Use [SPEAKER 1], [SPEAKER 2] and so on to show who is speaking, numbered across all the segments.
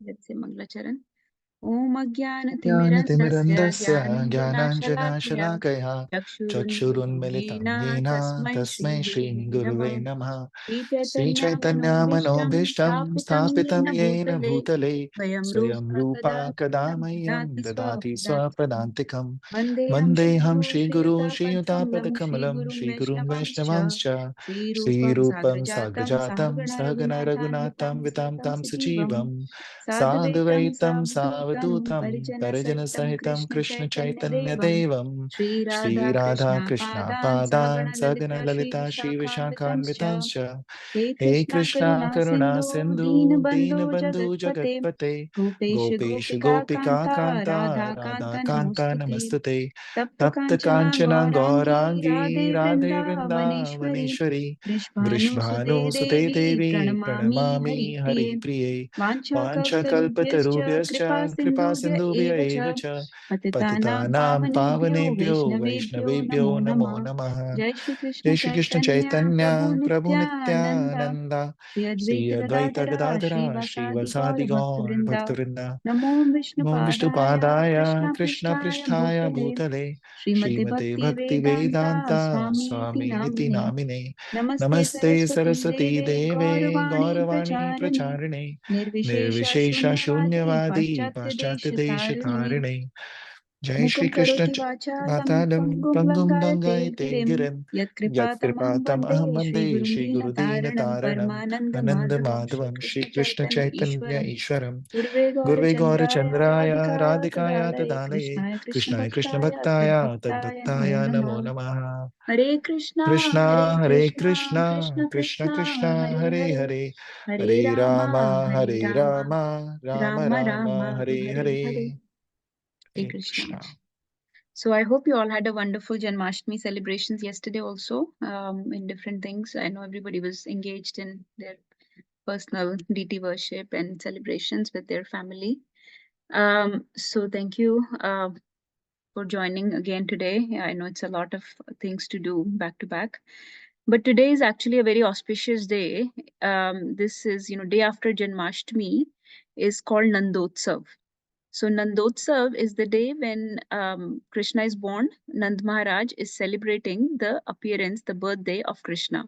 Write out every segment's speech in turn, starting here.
[SPEAKER 1] Let's say Manglacharan. Om Ajnanatimirandasya
[SPEAKER 2] ज्ञानतिमिरन्दस्य
[SPEAKER 1] Jnananjanashalakaya
[SPEAKER 2] ज्ञानाञ्जनाशलाकया
[SPEAKER 1] Chakshurunmilitam
[SPEAKER 2] चक्षुरुन्मिलितं येन
[SPEAKER 1] Tasmai
[SPEAKER 2] तस्मै
[SPEAKER 1] Shri Gurave
[SPEAKER 2] श्रीगुरुवे
[SPEAKER 1] Namah.
[SPEAKER 2] नमः।
[SPEAKER 1] Sri Chaitanya Manobhishtam
[SPEAKER 2] श्रीचैतन्यमनोभीष्टं
[SPEAKER 1] Sthapitam
[SPEAKER 2] स्थापितं
[SPEAKER 1] Yena
[SPEAKER 2] येन
[SPEAKER 1] Bhutale
[SPEAKER 2] भूतले
[SPEAKER 1] Swayam
[SPEAKER 2] स्वयं
[SPEAKER 1] Rupa
[SPEAKER 2] रूपा
[SPEAKER 1] Kada
[SPEAKER 2] कदा मह्यं
[SPEAKER 1] Dati
[SPEAKER 2] ददाति
[SPEAKER 1] Swapadantikam
[SPEAKER 2] स्वपदान्तिकं।
[SPEAKER 1] Vandeham Shri
[SPEAKER 2] वन्देऽहं
[SPEAKER 1] Guru Shri
[SPEAKER 2] Shri Guru
[SPEAKER 1] Yuta Shri
[SPEAKER 2] श्रीयुतापदकमलं
[SPEAKER 1] Gurum
[SPEAKER 2] श्रीगुरुं
[SPEAKER 1] Vaishnavamscha
[SPEAKER 2] वैष्णवांश्च
[SPEAKER 1] Shri Rupam
[SPEAKER 2] श्रीरूपं
[SPEAKER 1] Sagrajatam
[SPEAKER 2] साग्रजातं
[SPEAKER 1] Sahagana
[SPEAKER 2] सहगण
[SPEAKER 1] Raghunathan
[SPEAKER 2] रघुनाथं वितां
[SPEAKER 1] Vitam
[SPEAKER 2] तां
[SPEAKER 1] Sajivam
[SPEAKER 2] सजीवं
[SPEAKER 1] Sadvaitam
[SPEAKER 2] साधुवैतं
[SPEAKER 1] Savadutam
[SPEAKER 2] सावधूतं
[SPEAKER 1] Parijana Sahitam
[SPEAKER 2] परिजनसहितं
[SPEAKER 1] Krishna Chaitanya Devam
[SPEAKER 2] कृष्णचैतन्यदेवं
[SPEAKER 1] Shri Radha Krishna Padan
[SPEAKER 2] श्रीराधाकृष्णपादान्
[SPEAKER 1] Savagana Lalita Shri
[SPEAKER 2] सगणललिता
[SPEAKER 1] Vishakhanvitamscha
[SPEAKER 2] श्रीविशाखान्वितांश्च
[SPEAKER 1] He
[SPEAKER 2] hey
[SPEAKER 1] Krishna
[SPEAKER 2] Krishna
[SPEAKER 1] Karuna
[SPEAKER 2] Karuna
[SPEAKER 1] Sindhu
[SPEAKER 2] Sindhu
[SPEAKER 1] Deenabandhu
[SPEAKER 2] Dinabandhu
[SPEAKER 1] Jagatpate
[SPEAKER 2] जगत्पते
[SPEAKER 1] Gopesh
[SPEAKER 2] Gopesh
[SPEAKER 1] Gopika
[SPEAKER 2] गोपिका
[SPEAKER 1] Kanta
[SPEAKER 2] Kanta
[SPEAKER 1] Radha
[SPEAKER 2] Radha
[SPEAKER 1] Kanta
[SPEAKER 2] Kanta
[SPEAKER 1] Namostute
[SPEAKER 2] नमस्तुते।
[SPEAKER 1] Tapta
[SPEAKER 2] तप्त
[SPEAKER 1] Kanchana
[SPEAKER 2] काञ्चन
[SPEAKER 1] Gaurangi
[SPEAKER 2] गौराङ्गी
[SPEAKER 1] Radhe
[SPEAKER 2] Radhe
[SPEAKER 1] Vrindavaneshwari
[SPEAKER 2] Vrindavaneshwari
[SPEAKER 1] Vrishbhanu Sute
[SPEAKER 2] वृषभानुसुते
[SPEAKER 1] Devi
[SPEAKER 2] देवी
[SPEAKER 1] Pranamami
[SPEAKER 2] प्रणमामि
[SPEAKER 1] Haripriye
[SPEAKER 2] हरिप्रिये
[SPEAKER 1] Vanchakalpatarubhyascha
[SPEAKER 2] वाञ्छकल्पतरुभ्यश्च
[SPEAKER 1] Kripa
[SPEAKER 2] कृपा
[SPEAKER 1] Sindhubhya
[SPEAKER 2] सिन्धुभ्य
[SPEAKER 1] eva
[SPEAKER 2] एव
[SPEAKER 1] cha
[SPEAKER 2] च
[SPEAKER 1] Patitanam
[SPEAKER 2] पतितानां
[SPEAKER 1] Pavanebhyo
[SPEAKER 2] पावनेभ्यो
[SPEAKER 1] Vaishnavebhyo
[SPEAKER 2] वैष्णवेभ्यो
[SPEAKER 1] Namo
[SPEAKER 2] नमो
[SPEAKER 1] Namah.
[SPEAKER 2] नमः।
[SPEAKER 1] Jai Shri Krishna
[SPEAKER 2] जय श्री कृष्ण
[SPEAKER 1] Chaitanya
[SPEAKER 2] चैतन्य
[SPEAKER 1] Prabhu
[SPEAKER 2] प्रभु
[SPEAKER 1] Nityananda
[SPEAKER 2] Nityanand
[SPEAKER 1] Shri
[SPEAKER 2] Shri
[SPEAKER 1] Advaita
[SPEAKER 2] अद्वैत
[SPEAKER 1] Gadadhara
[SPEAKER 2] Gadadhara
[SPEAKER 1] Shri
[SPEAKER 2] Shri
[SPEAKER 1] Vasadi
[SPEAKER 2] वसादि
[SPEAKER 1] Gaura Bhakta
[SPEAKER 2] गौर
[SPEAKER 1] Vrinda
[SPEAKER 2] भक्तवृंद
[SPEAKER 1] Namo
[SPEAKER 2] नमो
[SPEAKER 1] Vishnupadaya
[SPEAKER 2] विष्णुपादाय
[SPEAKER 1] Krishna
[SPEAKER 2] कृष्ण
[SPEAKER 1] Prishtaya
[SPEAKER 2] पृष्ठाय
[SPEAKER 1] Bhutale
[SPEAKER 2] भूतले
[SPEAKER 1] Srimati
[SPEAKER 2] श्रीमते
[SPEAKER 1] Bhakti
[SPEAKER 2] भक्ति
[SPEAKER 1] Vedanta
[SPEAKER 2] वेदांता
[SPEAKER 1] Swami Niti
[SPEAKER 2] स्वामी निति
[SPEAKER 1] Namine
[SPEAKER 2] नामिने।
[SPEAKER 1] Namaste
[SPEAKER 2] नमस्ते
[SPEAKER 1] Saraswati
[SPEAKER 2] सरस्वती
[SPEAKER 1] Deve
[SPEAKER 2] देवे
[SPEAKER 1] Gauravani
[SPEAKER 2] गौरवाणी
[SPEAKER 1] Pracharine
[SPEAKER 2] प्रचारिणे
[SPEAKER 1] Nirvishesha
[SPEAKER 2] निर्विशेष
[SPEAKER 1] Shunyavadi
[SPEAKER 2] शून्यवादी
[SPEAKER 1] Paschatya
[SPEAKER 2] पाश्चात्य
[SPEAKER 1] Desha
[SPEAKER 2] देश
[SPEAKER 1] Tarinine
[SPEAKER 2] तारिणे। जय Shri
[SPEAKER 1] Mukam
[SPEAKER 2] Krishna
[SPEAKER 1] Karoti Vachalam
[SPEAKER 2] मातालम
[SPEAKER 1] Pangum
[SPEAKER 2] पंगुम
[SPEAKER 1] Langayate
[SPEAKER 2] लंगायते
[SPEAKER 1] Girim
[SPEAKER 2] गिरिम
[SPEAKER 1] Yatkripatamaham
[SPEAKER 2] यत्कृपातम अहम
[SPEAKER 1] Vande
[SPEAKER 2] वंदे
[SPEAKER 1] Shri Gurum
[SPEAKER 2] Shri
[SPEAKER 1] Dina
[SPEAKER 2] Gurudeen
[SPEAKER 1] Taranam
[SPEAKER 2] तारणम
[SPEAKER 1] Paramananda
[SPEAKER 2] आनंद
[SPEAKER 1] Madhavam Shri
[SPEAKER 2] माधवम Shri
[SPEAKER 1] Krishna
[SPEAKER 2] Krishna
[SPEAKER 1] Chaitanya
[SPEAKER 2] चैतन्य
[SPEAKER 1] Ishwaram
[SPEAKER 2] ईश्वरम
[SPEAKER 1] Gurve
[SPEAKER 2] गुरुवे
[SPEAKER 1] Gaurachandraya
[SPEAKER 2] गौरचंद्राय
[SPEAKER 1] Radhikaya
[SPEAKER 2] राधिकाय
[SPEAKER 1] Tadalaya
[SPEAKER 2] तदालये
[SPEAKER 1] Krishna
[SPEAKER 2] कृष्णाय Krishna
[SPEAKER 1] Bhaktaya
[SPEAKER 2] भक्ताय
[SPEAKER 1] Tadbhaktaya
[SPEAKER 2] तद्भक्ताय
[SPEAKER 1] Namo
[SPEAKER 2] नमो
[SPEAKER 1] Namah
[SPEAKER 2] नमः।
[SPEAKER 1] Hare
[SPEAKER 2] Krishna
[SPEAKER 1] Krishna Hare
[SPEAKER 2] Hare Krishna
[SPEAKER 1] Krishna Krishna
[SPEAKER 2] Krishna Krishna
[SPEAKER 1] Krishna Hare
[SPEAKER 2] Hare
[SPEAKER 1] Hare
[SPEAKER 2] Hare
[SPEAKER 1] Hare
[SPEAKER 2] Hare Ram
[SPEAKER 1] Rama
[SPEAKER 2] Hare
[SPEAKER 1] Hare
[SPEAKER 2] Ram
[SPEAKER 1] Rama
[SPEAKER 2] Ram
[SPEAKER 1] Rama
[SPEAKER 2] Ram
[SPEAKER 1] Rama
[SPEAKER 2] Hare
[SPEAKER 1] Hare
[SPEAKER 2] Hare.
[SPEAKER 1] Hare Hare
[SPEAKER 2] Hare
[SPEAKER 1] Krishna.
[SPEAKER 2] Krishna.
[SPEAKER 1] So I hope you all had a wonderful Janmashtami celebrations yesterday also, in different things. I know everybody was engaged in their personal deity worship and celebrations with their family. So thank you for joining again today. I know it's a lot of things to do back to back, but today is actually a very auspicious day. This is, day after Janmashtami is called Nandotsav. So Nandotsav is the day when Krishna is born. Nand Maharaj is celebrating the appearance, the birthday of Krishna.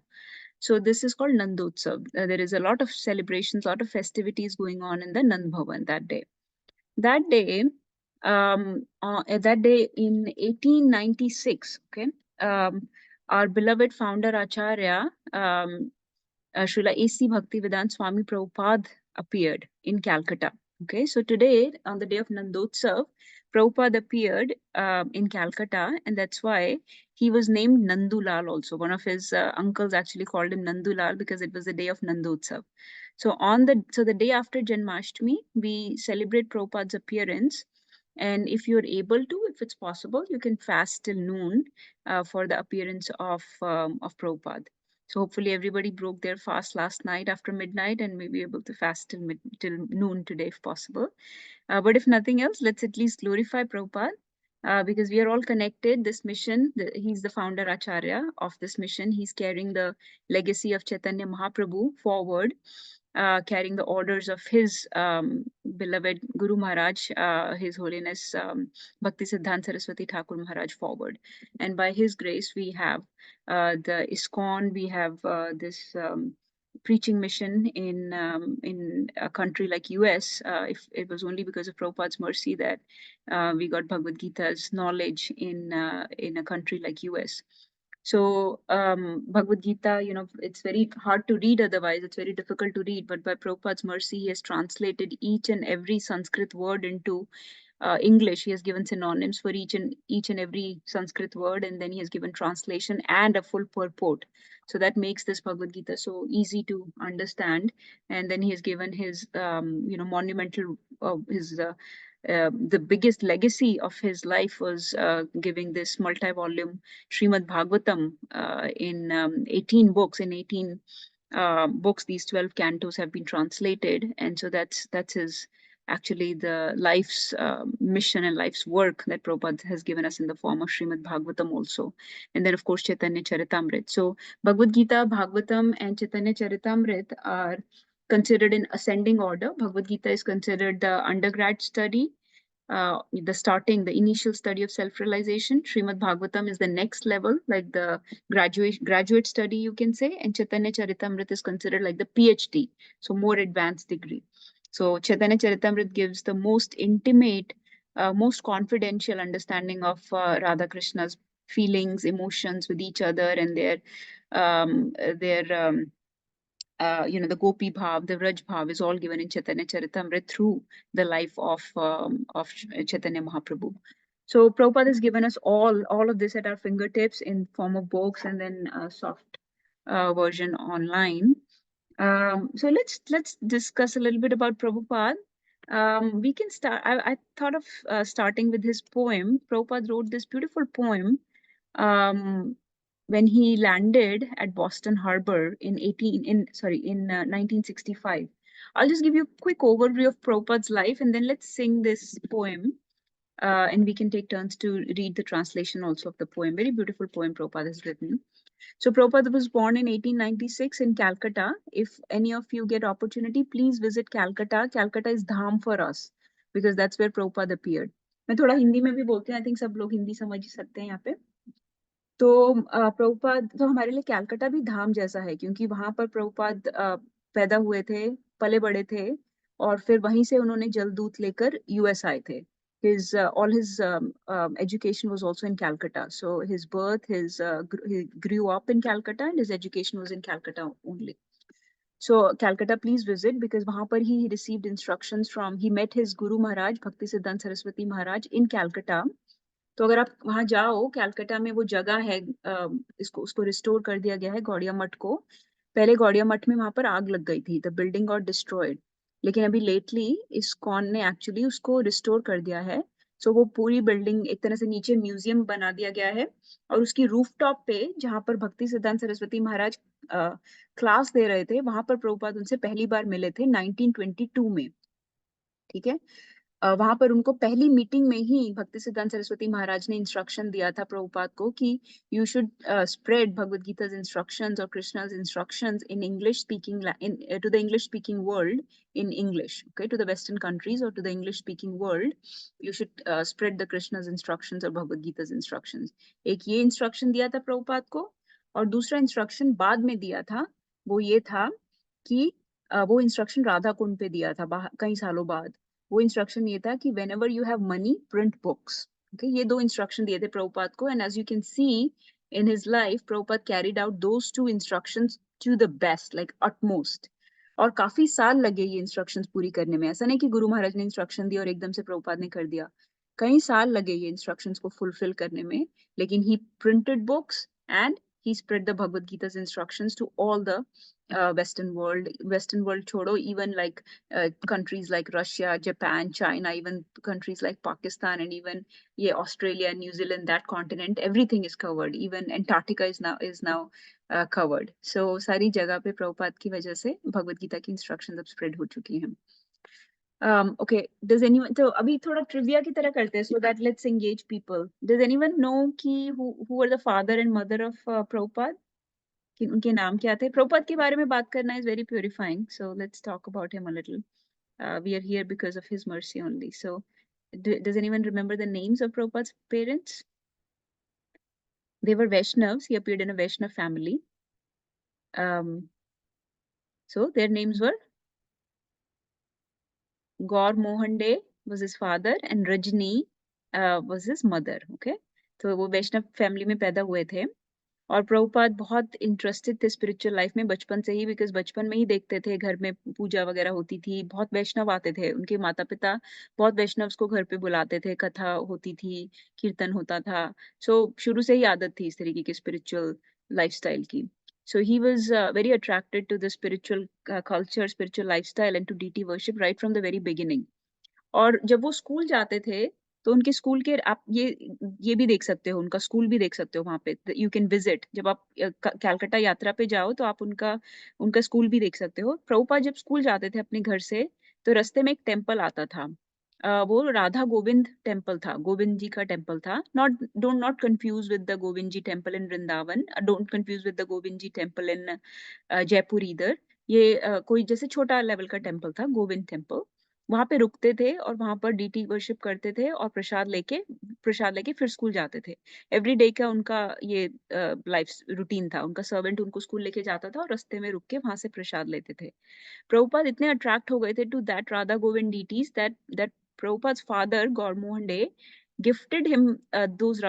[SPEAKER 1] So this is called Nandotsav. There is a lot of celebrations, a lot of festivities going on in the Nand Bhavan that day. That day, in 1896, okay, our beloved founder Acharya, Srila A.C. Bhaktivedanta Swami Prabhupada appeared in Calcutta. Okay, so today, on the day of Nandotsav, Prabhupada appeared in Calcutta, and that's why he was named Nandulal also. One of his uncles actually called him Nandulal because it was the day of Nandotsav. So the day after Janmashtami, we celebrate Prabhupada's appearance. And if you're able to, if it's possible, you can fast till noon for the appearance of Prabhupada. So hopefully everybody broke their fast last night after midnight and may be able to fast till noon today if possible. But if nothing else, let's at least glorify Prabhupada because we are all connected. This mission, he's the founder Acharya of this mission. He's carrying the legacy of Chaitanya Mahaprabhu forward, carrying the orders of his beloved Guru Maharaj, His Holiness Bhakti Siddhanta Saraswati Thakur Maharaj forward. And by his grace, we have the ISKCON, we have this preaching mission in a country like US. If it was only because of Prabhupada's mercy that we got Bhagavad Gita's knowledge in a country like US. So Bhagavad Gita, it's very hard to read otherwise. It's very difficult to read. But by Prabhupada's mercy, he has translated each and every Sanskrit word into English. He has given synonyms for each and every Sanskrit word, and then he has given translation and a full purport. So that makes this Bhagavad Gita so easy to understand. And then he has given his, monumental, the biggest legacy of his life was giving this multi-volume Srimad Bhagavatam in 18 books. In 18 books, these 12 cantos have been translated, and so that's his actually the life's mission and life's work that Prabhupada has given us in the form of Srimad Bhagavatam also. And then, of course, Chaitanya Charitamrit. So, Bhagavad Gita, Bhagavatam, and Chaitanya Charitamrit are considered in ascending order. Bhagavad Gita is considered the undergrad study, the initial study of self-realization. Srimad Bhagavatam is the next level, like the graduate study, you can say, and Chaitanya Charitamrita is considered like the PhD, so more advanced degree. So Chaitanya Charitamrita gives the most intimate, most confidential understanding of Radha Krishna's feelings, emotions with each other, and the Gopi Bhav, the Raj Bhav is all given in Chaitanya Charitamrita through the life of Chaitanya Mahaprabhu. So Prabhupada has given us all of this at our fingertips in form of books and then a soft version online. So let's discuss a little bit about Prabhupada. We can start. I thought of starting with his poem. Prabhupada wrote this beautiful poem when he landed at Boston Harbor in 1965. I'll just give you a quick overview of Prabhupada's life, and then let's sing this poem. And we can take turns to read the translation also of the poem. Very beautiful poem Prabhupada has written. So Prabhupada was born in 1896 in Calcutta. If any of you get opportunity, please visit Calcutta. Calcutta is dham for us because that's where Prabhupada appeared. मैं थोड़ा हिंदी में भी बोलते हैं, I think सब लोग हिंदी समझ सकते हैं यहाँ पे. तो प्रभुपाद तो हमारे लिए कैलकाटा भी धाम जैसा है क्योंकि वहां पर प्रभुपाद पैदा हुए थे, पले बड़े थे और फिर वहीं से उन्होंने जलदूत लेकर यूएस आए थे. All his education was also in Calcutta. So his birth, he grew up in Calcutta and his education was in Calcutta only. So Calcutta, please visit because वहां पर he received instructions he met his Guru Maharaj, Bhakti Siddhanta Saraswati Maharaj in Calcutta. तो अगर आप वहां जाओ, कैलकाटा में वो जगह है, उसको रिस्टोर कर दिया गया है, गौड़िया मठ को. पहले गौड़िया मठ में वहां पर आग लग गई थी, द बिल्डिंग गॉट डिस्ट्रॉयड, लेकिन अभी लेटली इस्कॉन ने एक्चुअली उसको रिस्टोर कर दिया है. सो वो पूरी बिल्डिंग एक तरह से नीचे म्यूजियम बना दिया गया है और उसकी रूफटॉप पे जहां पर भक्ति सिद्धांत सरस्वती महाराज क्लास दे रहे थे, वहां पर प्रभुपाद उनसे पहली बार मिले थे 1922 में. ठीक है. वहां पर उनको पहली मीटिंग में ही भक्ति सिद्धांत सरस्वती महाराज ने इंस्ट्रक्शन दिया था प्रभुपाद को कि you should spread Bhagavad Gita's instructions or Krishna's instructions in English speaking to the English speaking world in English, okay, to the Western countries or to the English speaking world. You should spread the Krishna's instructions or Bhagavad Gita's instructions. एक ये instruction दिया था प्रभुपाद को और दूसरा instruction बाद में दिया था, वो ये था कि वो इंस्ट्रक्शन राधा कुंड पे दिया था कई सालों बाद. वो इंस्ट्रक्शन ये था कि whenever you have money, print books. Okay, ये दो इंस्ट्रक्शन दिए थे प्रभुपाद को, and as you can see in his life, Prabhupada carried out those two instructions to the best, like utmost. और काफी साल लगे ये इंस्ट्रक्शंस पूरी करने में. ऐसा नहीं कि गुरु महाराज ने इंस्ट्रक्शन दिया और एकदम से प्रभुपाद ने कर दिया. कई साल लगे ये इंस्ट्रक्शंस को फुलफिल करने में, लेकिन he printed books and he spread the Bhagavad Gita's instructions to all the Western world छोड़ो, even like countries like Russia, Japan, China, even countries like Pakistan and even Australia, New Zealand, that continent, everything is covered. Even Antarctica is now covered. So सारी जगह पे प्रभुपाद की वजह से भगवद गीता की instructions अब spread हो चुकी हैं. Okay, does anyone, तो अभी थोड़ा ट्रिविया की तरह करते हैं so that let's engage people. Does anyone know कि who were the father and mother of Prabhupada? कि उनके नाम क्या थे? प्रभुपाद के बारे में बात करना is very purifying, so let's talk about him a little. We are here because of his mercy only. So does anyone remember the names of Prabhupada's parents? They were Vaishnavas. He appeared in a Vaishnav family. So their names were Gaur Mohan De was his father and Rajni was his mother. Okay, तो वो वैष्णव family में पैदा हुए थे और प्रभुपाद बहुत interested थे spiritual life में बचपन से ही, बिकॉज बचपन में ही देखते थे घर में पूजा वगैरह होती थी, बहुत वैष्णव आते थे, उनके माता पिता बहुत वैष्णव्स को घर पे बुलाते थे, कथा होती थी, कीर्तन होता था. सो शुरू से ही आदत थी इस तरीके की स्पिरिचुअल लाइफस्टाइल की. So he was very attracted to the spiritual culture, spiritual lifestyle and to deity worship right from the very beginning. और जब वो स्कूल जाते थे तो उनके स्कूल के आप ये भी देख सकते हो, उनका स्कूल भी देख सकते हो वहां पे. यू कैन विजिट, जब आप कैलकाटा यात्रा पे जाओ तो आप उनका स्कूल भी देख सकते हो. प्रभुपाद जब स्कूल जाते थे अपने घर से तो रास्ते में एक टेम्पल आता था, वो राधा गोविंद टेम्पल था, गोविंद जी का टेम्पल था. Don't confuse with the Govind ji temple in Vrindavan, don't confuse with the Govind ji temple in Jaipur either. ये कोई जैसे छोटा लेवल का टेम्पल था, गोविंद टेम्पल। वहां पे रुकते थे और वहां पर डीटी वर्शिप करते थे और प्रसाद लेके फिर स्कूल जाते थे। एवरी डे का उनका ये लाइफ रूटीन था। उनका सर्वेंट उनको स्कूल लेके जाता था और रास्ते में रुक के वहां से प्रसाद लेते थे। Prabhupada इतने अट्रैक्ट हो गए थे to that Radha Govind deities that Prabhupada's father Gaur Mohan De gifted him those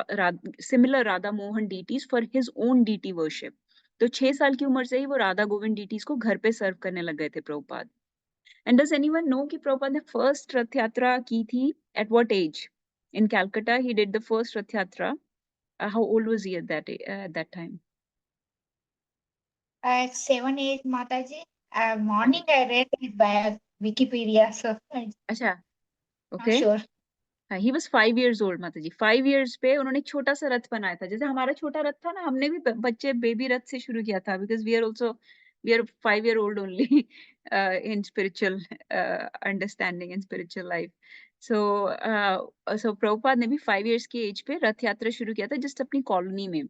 [SPEAKER 1] similar Radha Mohan deities for his own deity worship. तो 6 साल की उम्र से ही वो राधा गोविंद डीटीज को घर पे सर्व करने लग गए थे Prabhupada. And does anyone know कि प्रभुपाद ने फर्स्ट रथ यात्रा की थी at what age? In Calcutta he did the first Rath Yatra. How old was he at that time?
[SPEAKER 3] At 7 8 Mataji. Morning I read it by Wikipedia, so I'm
[SPEAKER 1] अच्छा,
[SPEAKER 3] not
[SPEAKER 1] okay.
[SPEAKER 3] sure.
[SPEAKER 1] He was 5 years old माता जी। 5 years पे उन्होंने एक छोटा सा रथ बनाया था, जैसे हमारा छोटा रथ था ना, हमने भी बच्चे बेबी रथ से शुरू किया था, because we are 5 year old only in spiritual understanding in spiritual life. So Prabhupada ने भी 5 years की एज पे रथ यात्रा शुरू किया था, जस्ट अपनी कॉलोनी में।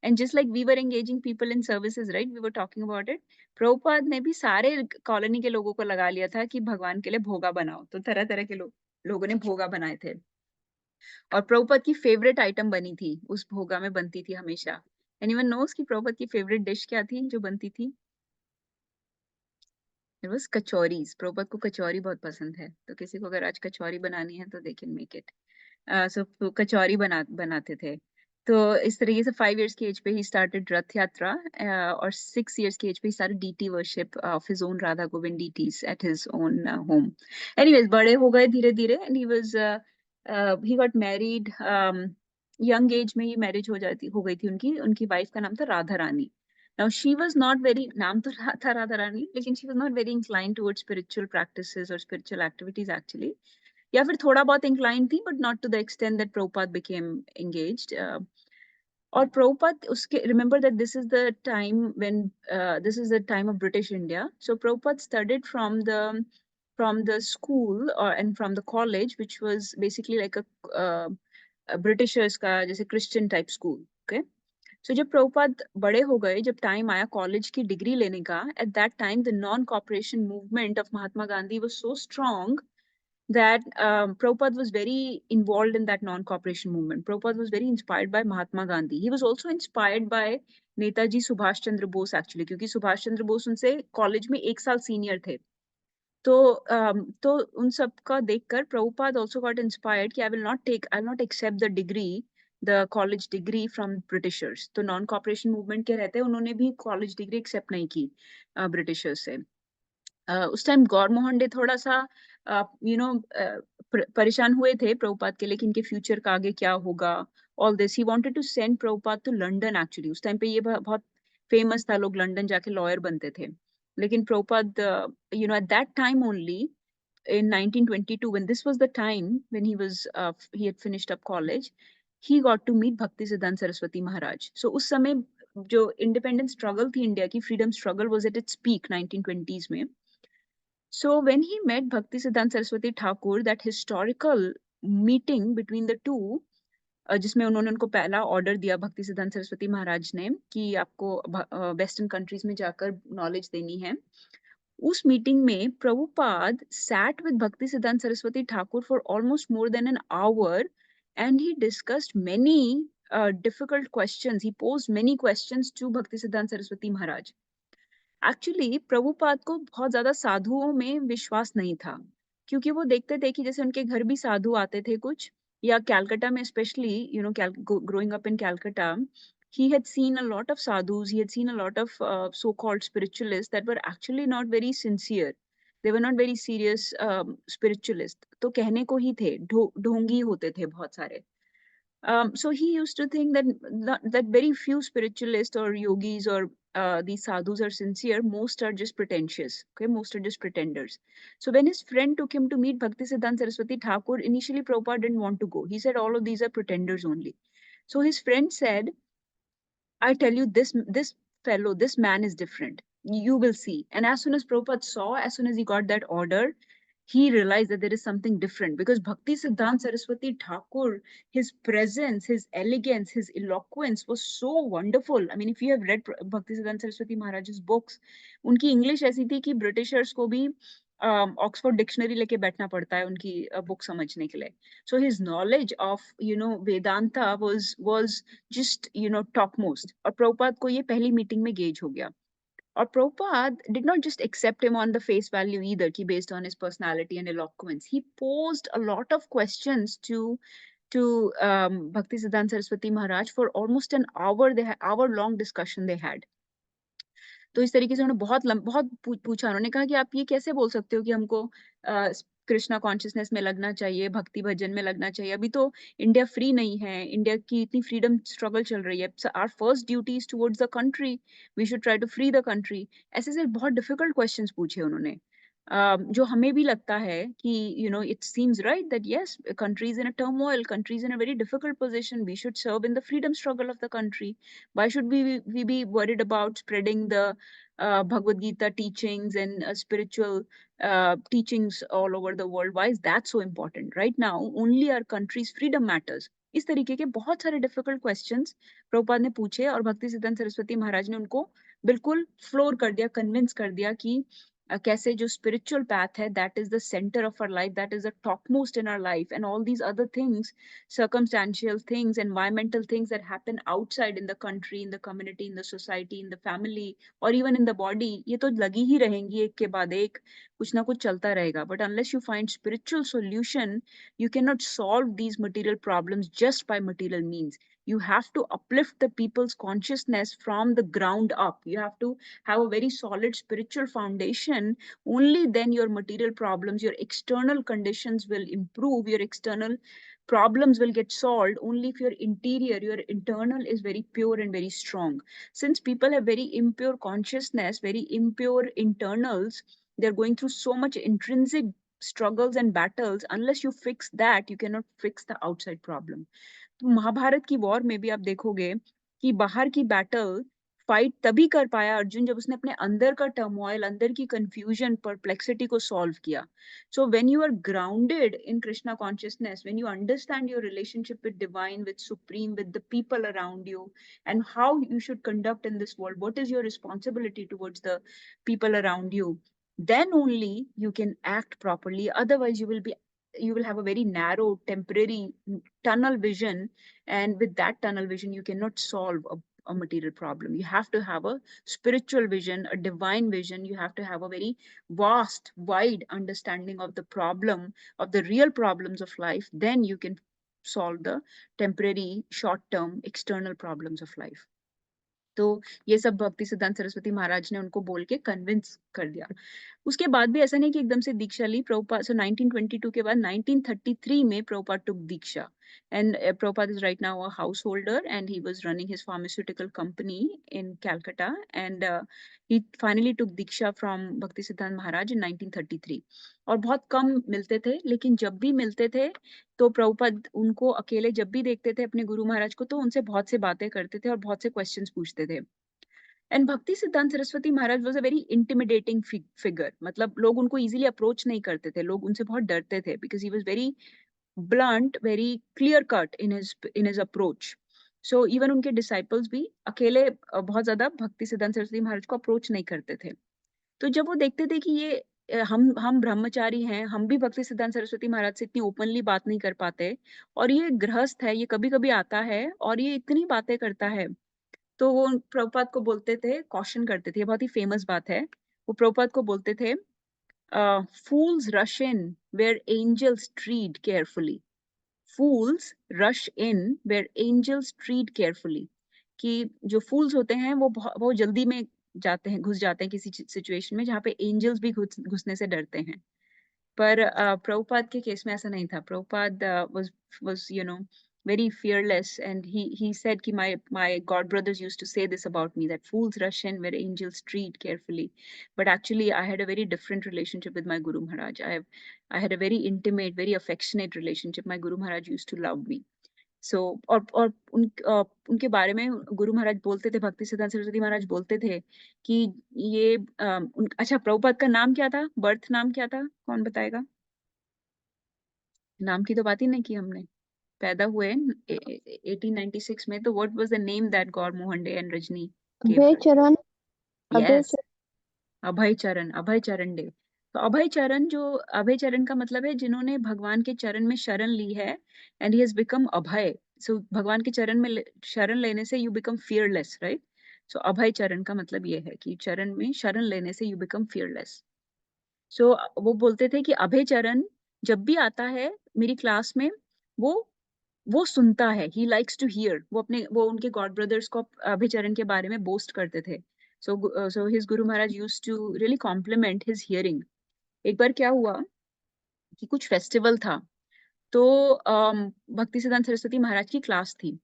[SPEAKER 1] And just like we were engaging people in services, right, we were talking about it. Prabhupada ने भी सारे कॉलोनी के लोगों को लगा लिया था कि भगवान के लिए भोगा बनाओ, तो तरह तरह के लोगों ने भोगा बनाए थे। और प्रभुपद की फेवरेट आइटम बनी थी, उस भोगा में बनती थी हमेशा। एनीवन नोस कि प्रभुपद की फेवरेट डिश क्या थी जो बनती थी? It was kachoris. प्रभुपद को कचौरी बहुत पसंद है, तो किसी को अगर आज कचौरी बनानी है तो दे कैन मेक इट। सो कचौरी बनाते थे। तो इस तरीके से 5 years की एज पे ही स्टार्टेड रथ यात्रा, और 6 years की एज पे he started deity worship of his own Radha Govind deities at his own home. Anyways बड़े हो गए धीरे धीरे, and he got married. Young age में ही मैरिज हो गई थी उनकी। उनकी वाइफ का नाम था Radha Rani. Now she was not very, नाम तो था राधा रानी, लेकिन she was not very inclined towards spiritual practices or spiritual activities actually. या फिर थोड़ा बहुत inclined थी, but not to the extent that Prabhupada became engaged. और Prabhupada उसके remember that this is the time when this is the time of British India. So Prabhupada studied from the school and from the college, which was basically like a Britishers का जैसे Christian type school. Okay. So जब प्रभुपाद बड़े हो गए, जब time आया college की degree लेने का, eight that time the non cooperation movement of Mahatma Gandhi was so strong that Prabhupada was very involved in that non-cooperation movement. Prabhupada was very inspired by Mahatma Gandhi. He was also inspired by Netaji Subhash Chandra Bose actually, क्योंकि सुभाष चंद्र बोस उनसे college में 1 साल senior थे। तो उन सब का देखकर प्रभुपाद also got inspired कि I'll not accept the degree, the college degree from Britishers. तो नॉन कॉपरेशन मूवमेंट के रहते उन्होंने भी कॉलेज डिग्री एक्सेप्ट नहीं की ब्रिटिशर्स से। उस टाइम गौर मोहन डे थोड़ा सा परेशान हुए थे प्रभुपाद के लिए कि इनके फ्यूचर का आगे क्या होगा। All this he wanted to send Prabhupada to London actually. उस टाइम पे ये बहुत फेमस था, लोग लंदन जाके लॉयर बनते थे। लेकिन Prabhupada eight that time only in 1922, when this was the time when he had finished up college, he got to meet Bhakti Siddhanta Saraswati Maharaj. So उस समय जो independence struggle थी इंडिया की, freedom struggle was at its peak 1920s में। So when he met Bhakti Siddhanta Saraswati Thakur, that historical meeting between the two, जिसमें उन्होंने उनको पहला ऑर्डर दिया भक्ति सिद्धांत सरस्वती महाराज ने कि आपको वेस्टर्न कंट्रीज में जाकर नॉलेज देनी है। उस मीटिंग में Prabhupada sat with Bhakti Siddhanta Saraswati Thakur for almost more than an hour, and he discussed many difficult questions. He posed many questions to Bhakti Siddhanta Saraswati Maharaj. Actually Prabhupada को बहुत ज्यादा साधुओं में विश्वास नहीं था, क्योंकि वो देखते थे कि जैसे उनके घर भी साधु आते थे कुछ, या कैलकाटा में specially growing up in Calcutta, he had seen a lot of sadhus, he had seen a lot of so-called spiritualists that were actually not very sincere. They were not very serious spiritualists. तो कहने को ही थे, ढोंगी होते थे बहुत सारे। So he used to think that very few spiritualists or yogis or these sadhus are sincere. Most are just pretentious. Okay, most are just pretenders. So when his friend took him to meet Bhakti Siddhanta Saraswati Thakur, initially Prabhupada didn't want to go. He said all of these are pretenders only. So his friend said, I tell you, this fellow, this man is different. You will see. And as soon as Prabhupada saw, as soon as he got that order, he realized that there is something different, because Bhakti Siddhanta Saraswati Thakur, his presence, his elegance, his eloquence was so wonderful. I mean, if you have read Bhakti Siddhanta Saraswati Maharaj's books, उनकी English ऐसी थी कि Britishers को भी Oxford dictionary लेके बैठना पड़ता है उनकी बुक समझने के लिए. So his knowledge of, Vedanta was just, top most. और प्रभुपाद को ये पहली मीटिंग में गेज हो गया. Or Prabhupada did not just accept him on the face value either, ki based on his personality and eloquence. He posed a lot of questions to Bhakti Siddhanta Saraswati Maharaj for almost an hour. They had hour-long discussion they had. तो इस तरीके से उन्होंने बहुत पूछा. उन्होंने कहा कि आप ये कैसे बोल सकते हो कि हमको कृष्णा कॉन्शियसनेस में लगना चाहिए, भक्ति भजन में लगना चाहिए. अभी तो इंडिया फ्री नहीं है, इंडिया की इतनी फ्रीडम स्ट्रगल चल रही है. Our first duty is towards the country, we should try to free the country. ऐसे बहुत डिफिकल्ट क्वेश्चंस पूछे उन्होंने, जो हमें भी लगता है कि it seems right that yes, countries in a turmoil, countries in a very difficult position, we should serve in the freedom struggle of the country. Why should we be worried about spreading the Bhagavad Gita teachings and spiritual teachings all over the world? Why is that so important? Right now, only our country's freedom matters. इस तरीके के बहुत सारे difficult questions Prabhupada ने पूछे और भक्ति सिद्धांत सरस्वती महाराज ने उनको बिल्कुल फ्लोर कर दिया, कन्विंस कर दिया कि कैसे जो spiritual path है, that is the center of our life, that is the topmost in our life, and all these other things, circumstantial things, environmental things that happen outside in the country, in the community, in the society, in the family, or even in the body, ये तो लगी ही रहेंगी एक के बाद एक, कुछ ना कुछ चलता रहेगा. But unless you find spiritual solution, you cannot solve these material problems just by material means. You have to uplift the people's consciousness from the ground up. You have to have a very solid spiritual foundation. Only then your material problems, your external conditions will improve, your external problems will get solved only if your interior, your internal is very pure and very strong. Since people have very impure consciousness, very impure internals, they're going through so much intrinsic struggles and battles. Unless you fix that, you cannot fix the outside problem. तो महाभारत की war में भी आप देखोगे कि बाहर की battle fight तभी कर पाया अर्जुन जब उसने अपने अंदर का टर्मोइल, अंदर की कंफ्यूजन, परप्लेक्सिटी को सॉल्व किया. So when you are grounded in Krishna consciousness, when you understand your relationship with divine, with supreme, with the people around you, and how you should conduct in this world, what is your responsibility towards the people around you, then only you can act properly. Otherwise you will have a very narrow temporary tunnel vision, and with that tunnel vision you cannot solve a material problem. You have to have a spiritual vision, a divine vision. You have to have a very vast, wide understanding of the problem, of the real problems of life. Then you can solve the temporary, short-term, external problems of life. तो ये सब भक्ति सिद्धांत सरस्वती महाराज ने उनको बोल के convince कर दिया. उसके बाद भी ऐसा नहीं कि एकदम से दीक्षा ली. प्रभुपाद, so 1922 के बाद 1933 में Prabhupada took Diksha, and Prabhupada is right now a householder, and he was running his pharmaceutical company in Calcutta, and he finally took Diksha from Bhakti Siddhanta Maharaj in 1933. और बहुत कम मिलते थे, लेकिन जब भी मिलते थे तो प्रभुपाद उनको अकेले जब भी देखते थे अपने गुरु महाराज को, तो उनसे बहुत से बातें करते थे और बहुत से क्वेश्चंस पूछते थे. And Bhakti Siddhanta Saraswati Maharaj was a very intimidating figure. मतलब लोग उनको इजीली अप्रोच नहीं करते थे, लोग उनसे बहुत डरते थे, because he was very blunt, very clear cut in his approach. So even उनके disciples भी अकेले बहुत ज्यादा भक्ति सिद्धांत सरस्वती महाराज को अप्रोच नहीं करते थे. तो जब वो देखते थे कि ये हम ब्रह्मचारी हैं, हम भी भक्ति सिद्धांत सरस्वती महाराज से इतनी ओपनली बात नहीं कर पाते, और ये गृहस्थ है, ये कभी कभी आता है और ये इतनी बातें करता है, तो वो प्रभुपाद को बोलते थे, कॉशन करते थे. ये बहुत ही फेमस बात है. वो प्रभुपाद को बोलते थे, fools rush in where angels tread carefully. Fools rush in where angels tread carefully. कि जो fools होते हैं वो जल्दी में जाते हैं, घुस जाते हैं किसी सिचुएशन में जहाँ पे एंजल्स भी घुसने से डरते हैं. पर प्रभुपाद के केस में ऐसा नहीं था. Prabhupada was very fearless, and he said कि my god brothers used to say this about me, that fools rush in where angels tread carefully. But actually I had a very different relationship with my Guru Maharaj. I had a very intimate, very affectionate relationship. My Guru Maharaj used to love me. So और उनके बारे में गुरु महाराज बोलते थे, भक्ति सिद्धांत सरस्वती महाराज बोलते थे कि ये अच्छा, प्रभुपाद का नाम क्या था, बर्थ नाम क्या था, कौन बताएगा? नाम की तो बात ही नहीं की हमने। पैदा हुए 1896 में, तो what was the name that God Mohan day and Rajni gave
[SPEAKER 4] Abhay
[SPEAKER 1] her?
[SPEAKER 4] चरण अभय
[SPEAKER 1] Yes, अभय चरण, अभय चरण डे। तो अभय चरण, जो अभय चरण का मतलब है जिन्होंने भगवान के चरण में शरण ली है, एंड ही हैज बिकम अभय। सो भगवान के चरण में शरण लेने से यू बिकम फियरलेस, राइट? सो अभय चरण का मतलब ये है कि चरण में शरण लेने से यू बिकम फियरलेस। सो वो बोलते थे कि अभय चरण जब भी आता है मेरी क्लास में, वो वो सुनता है, ही लाइक्स टू हियर। वो उनके गॉड ब्रदर्स को अभय चरण के बारे में बोस्ट करते थे। So his guru Maharaj used to really compliment his hearing. एक बार क्या हुआ कि कुछ फेस्टिवल था, तो भक्ति सिद्धांत सरस्वती महाराज की क्लास थी।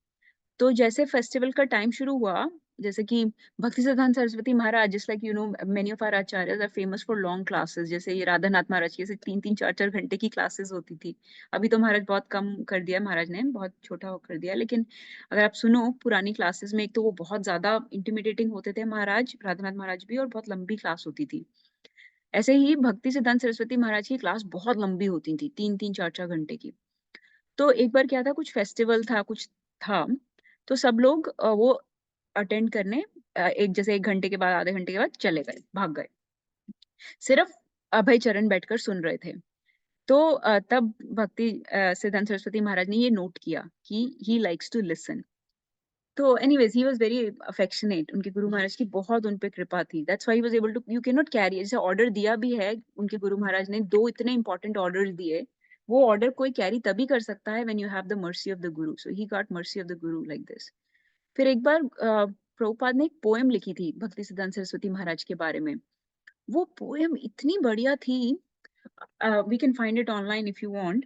[SPEAKER 1] तो जैसे फेस्टिवल का टाइम शुरू हुआ, जैसे कि Bhakti Siddhanta Saraswati Maharaj, just like many of our acharyas are famous for long classes. जैसे ये राधा नाथ महाराज की जैसे 3-3, 4-4 घंटे की क्लासेस होती थी। अभी तो महाराज बहुत कम कर दिया, महाराज ने बहुत छोटा कर दिया, लेकिन अगर आप सुनो पुरानी क्लासेस में, एक तो वो बहुत ज्यादा इंटिमिडेटिंग होते थे महाराज, राधानाथ महाराज भी, और बहुत लंबी क्लास होती थी। ऐसे ही भक्ति सिद्धांत सरस्वती महाराज की क्लास बहुत लंबी होती थी, 3-3, 4-4 घंटे की। तो एक बार क्या था, कुछ फेस्टिवल था, कुछ था, तो सब लोग वो अटेंड करने एक जैसे 1 घंटे के बाद, आधे घंटे के बाद चले गए, भाग गए। सिर्फ अभय चरण बैठकर सुन रहे थे। तो तब भक्ति सिद्धांत सरस्वती महाराज ने ये नोट किया कि ही लाइक्स टू लिसन। तो anyways he was very affectionate, उनके गुरु महाराज की बहुत उन पे कृपा थी। That's why he was able to, you can not carry, जैसे ऑर्डर दिया भी है उनके गुरु महाराज ने, 2 इतने इंपॉर्टेंट ऑर्डर्स दिए, वो ऑर्डर कोई कैरी तभी कर सकता है when you have the mercy of the guru. So he got mercy of the guru like this. फिर एक बार प्रभुपाद ने एक पोएम लिखी थी भक्ति सिद्धांत सरस्वती महाराज के बारे में। वो पोएम इतनी बढ़िया थी, we can find it online if you want.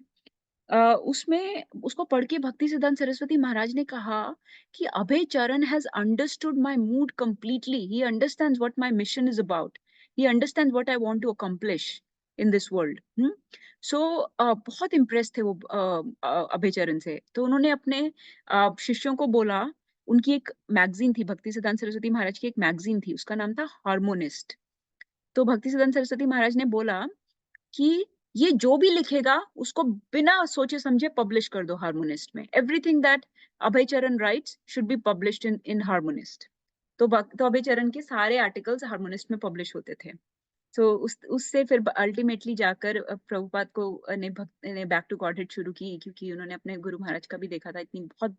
[SPEAKER 1] उसमें उसको पढ़ के भक्ति सिद्धांत सरस्वती महाराज ने कहा कि Abhay Charan has understood my mood completely, he understands what my mission is about, he understands what I want to accomplish in this world. So बहुत impress थे वो अभय चरण से। तो उन्होंने अपने शिष्यों को बोला, उनकी एक मैगजीन थी, भक्ति सिद्धांत सरस्वती महाराज की एक मैगजीन थी, उसका नाम था हार्मोनिस्ट। तो भक्ति सिद्धांत सरस्वती महाराज ने बोला कि ये जो भी लिखेगा उसको बिना सोचे समझे पब्लिश कर दो हार्मोनिस्ट में। एवरीथिंग दैट अभय चरण rights should be published in harmonist. तो अभय चरण के सारे आर्टिकल्स हार्मोनिस्ट में पब्लिश होते थे। सो उससे फिर अल्टीमेटली जाकर प्रभुपाद को ने बैक टू गॉडहेड शुरू की, क्योंकि उन्होंने अपने गुरु महाराज का भी देखा था। इतनी बहुत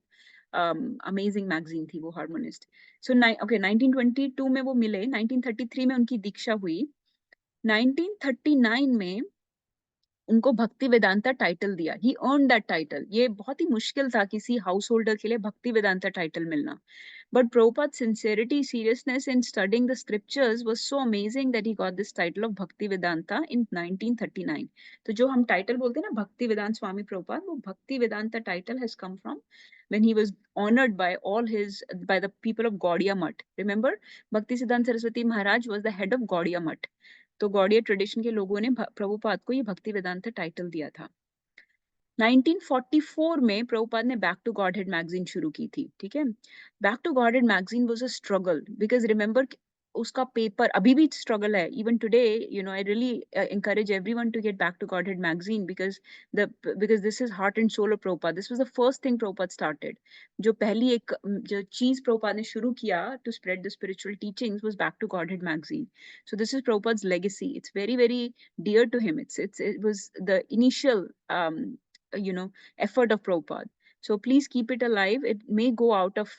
[SPEAKER 1] अमेजिंग मैगजीन थी वो हार्मोनिस्ट। सो 1922 में वो मिले, 1933 में उनकी दीक्षा हुई, 1939 में उनको भक्ति वेदांता टाइटल दिया। ही अर्न दैट टाइटल। ये बहुत ही मुश्किल था किसी हाउस होल्डर के लिए भक्ति वेदांता टाइटल मिलना। But Prabhupada's sincerity, seriousness in studying the scriptures was so amazing that he got this title of Bhakti Vedanta in 1939. तो जो हम टाइटल बोलते हैं ना भक्ति वेदांत स्वामी प्रभुपाद, वो भक्ति Vedanta title has come from when he was honored by by the people of Gaudiya Mutt. Remember, Bhakti Siddhanta Saraswati Maharaj was the head of Gaudiya Mutt. तो गौड़िया ट्रेडिशन के लोगों ने प्रभुपाद को ये भक्ति वेदांता टाइटल दिया था। 1944 में प्रभुपाद ने बैक टू गॉडहेड मैगजीन शुरू की थी। ठीक है, back to Godhead magazine was a struggle, because remember उसका पेपर अभी भी स्ट्रगल है। Even today, you know, I really encourage everyone to get back to Godhead magazine because this is heart and soul of Prabhupada. This was the first thing Prabhupada started. जो पहली एक जो चीज प्रभुपाद ने शुरू किया to spread the spiritual teachings was back to Godhead magazine. So this is Prabhupada's legacy. It's very, very dear to him. It was the initial effort of Prabhupada. So please keep it alive. It may go out of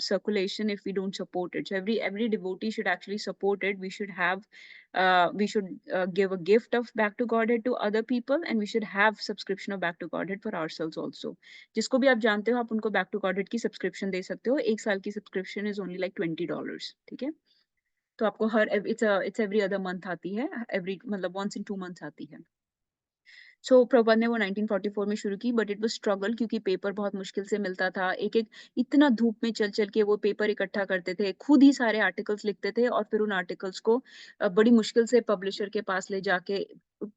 [SPEAKER 1] circulation if we don't support it. So every devotee should actually support it. We should give a gift of Back to Godhead to other people, and we should have subscription of Back to Godhead for ourselves also. जिसको भी आप जानते हो, आप उनको Back to Godhead की subscription दे सकते हो। 1 साल की subscription is only like $20. ठीक है, तो आपको it's every other month आती है, मतलब once in 2 months आती है। सो प्रभुपाद ने वो 1944 में शुरू की, बट इट वाज स्ट्रगल, क्योंकि पेपर बहुत मुश्किल से मिलता था। एक इतना धूप में चल चल के वो पेपर इकट्ठा करते थे, खुद ही सारे आर्टिकल्स लिखते थे, और फिर उन आर्टिकल्स को बड़ी मुश्किल से पब्लिशर के पास ले जाके,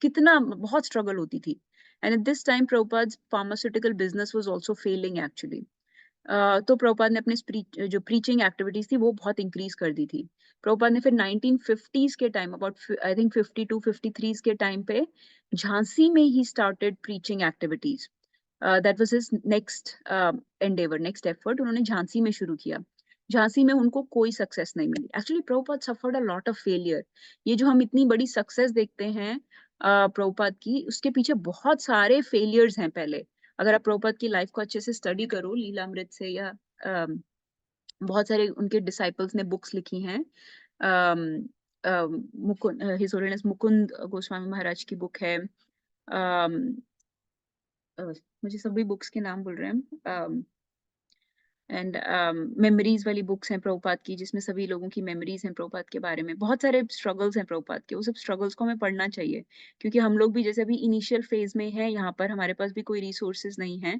[SPEAKER 1] कितना बहुत स्ट्रगल होती थी। And at this time Prabhupada's pharmaceutical business was also failing actually. तो प्रभुपाद ने अपने जो प्रीचिंग एक्टिविटीज थी वो बहुत इंक्रीज कर दी थी। प्रभुपाद ने फिर 1950s के टाइम, अबाउट आई थिंक 52 53 के टाइम पे झांसी में he started preaching activities. That was his next Endeavour, next effort. उन्होंने झांसी में शुरू किया। झांसी में उनको कोई सक्सेस नहीं मिली। Actually Prabhupada suffered a lot of failure. ये जो हम इतनी बड़ी सक्सेस देखते हैं प्रभुपाद की, उसके पीछे बहुत सारे फेलियर्स हैं पहले। अगर आप प्रभुपाद की लाइफ को अच्छे से स्टडी करो लीलामृत से, या बहुत सारे उनके डिसाइपल्स ने बुक्स लिखी हैं। मुकुंद, हिज होलीनेस मुकुंद गोस्वामी महाराज की बुक है। मुझे सभी बुक्स के नाम बोल रहे हैं। एंड मेमोरीज वाली बुक्स हैं प्रभुपाद की, जिसमें सभी लोगों की मेमोरीज हैं प्रभुपाद के बारे में। बहुत सारे स्ट्रगल्स हैं प्रभुपाद के, वो सब स्ट्रगल्स को हमें पढ़ना चाहिए, क्योंकि हम लोग भी जैसे अभी इनिशियल फेज में है यहाँ पर, हमारे पास भी कोई रिसोर्सेज नहीं है,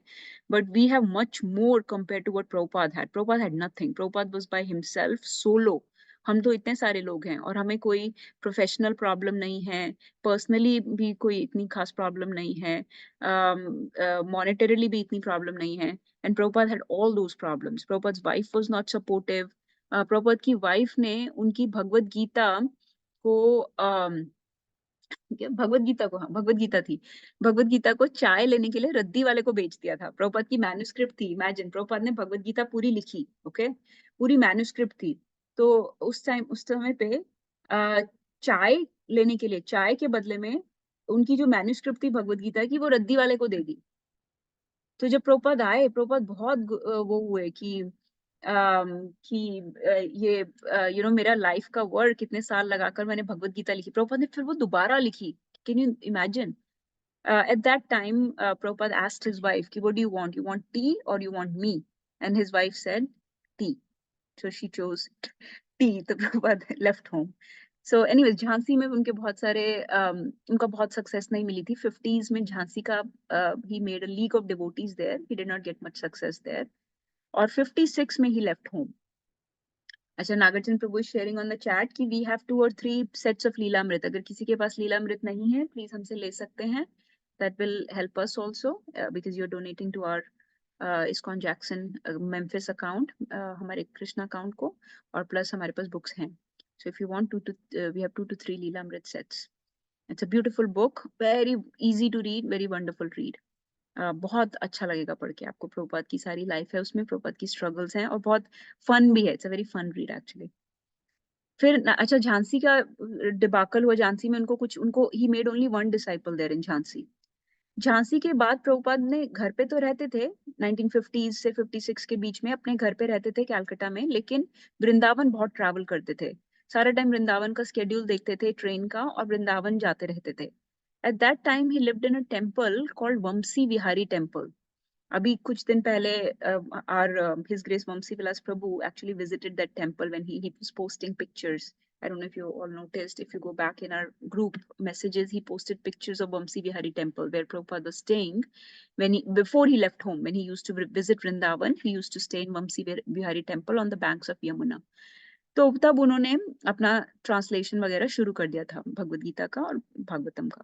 [SPEAKER 1] but we have much more compare to what Prabhupada had. Prabhupada had nothing. Prabhupada was by himself, solo. हम तो इतने सारे लोग हैं और हमें कोई प्रोफेशनल प्रॉब्लम नहीं है, पर्सनली भी कोई इतनी खास प्रॉब्लम नहीं है, मॉनेटरीली भी इतनी प्रॉब्लम नहीं है। And Prabhupada had all those problems. Prabhupada's wife was not supportive. Prabhupada की wife ने उनकी भगवत गीता को भगवत गीता को, हाँ भगवत गीता थी, भगवत गीता को चाय लेने के लिए रद्दी वाले को बेच दिया था। प्रभुपाद की मैन्युस्क्रिप्ट थी। इमेजिन, प्रभुपाद ने भगवत गीता पूरी लिखी, ओके, पूरी मैन्युस्क्रिप्ट थी। तो उस समय पे चाय लेने के लिए, चाय के बदले में उनकी जो मैन्युस्क्रिप्ट थी भगवत गीता की, वो रद्दी वाले को दे दी। तो जब प्रभुपाद आए, प्रभुपाद बहुत वो हुए कि ये मेरा लाइफ का वर्क, इतने साल लगाकर मैंने भगवत गीता लिखी। प्रभुपाद ने फिर वो दोबारा लिखी। Can you imagine? At that time, Prabhupada asked his wife, "What do you want? You want tea or you want me?" And his wife said, "Tea." So she chose tea. तो Prabhupada left home. So anyways, Jhansi में उनके बहुत सारे उनका बहुत success नहीं मिली थी। 50s में झांसी का he made a league of devotees there. He did not get much success there. और 56 में he left home. अच्छा, Nagarjun prabhu sharing on the chat कि we have 2 or 3 sets of Lilamrita. अगर किसी के पास लीलामृत नहीं है, प्लीज हमसे ले सकते हैं। That will help us also, because you are donating to our ISKCON Jackson Memphis account, हमारे कृष्णा अकाउंट को, और प्लस हमारे पास बुक्स हैं। So if you want we have 2 to 3 Lilamrita sets. It's a beautiful book, very easy to read, very wonderful read. बहुत अच्छा लगेगा पढ़ के आपको। प्रभुपाद की सारी लाइफ है उसमें, प्रभुपाद की स्ट्रगल्स हैं, और बहुत फन भी है। It's a very fun read actually. फिर अच्छा, झांसी का डिबाकल हुआ। झांसी में उनको ही made only 1 disciple there in Jhansi. Jhansi के बाद प्रभुपाद ने, घर पे तो रहते थे 1950s से 56 के बीच में, अपने घर पे रहते थे कैलकाटा में, लेकिन वृंदावन बहुत ट्रैवल करते थे। सारा टाइम वृंदावन का स्केड्यूल देखते थे ट्रेन का, और वृंदावन जाते रहते थे। At that time he lived in a temple called Vanshi Vihari temple. अभी कुछ दिन पहले His Grace Vamsi Vilas Prabhu actually visited that temple when he was posting pictures. I don't know if you all noticed. If you go back in our group messages, he posted pictures of Vamsi Vihari Temple where Prabhupada was staying before he left home. When he used to visit Vrindavan, he used to stay in Vamsi Vihari Temple on the banks of Yamuna. तो तब उन्होंने अपना translation वगैरह शुरू कर दिया था भगवद गीता का और भागवतम का।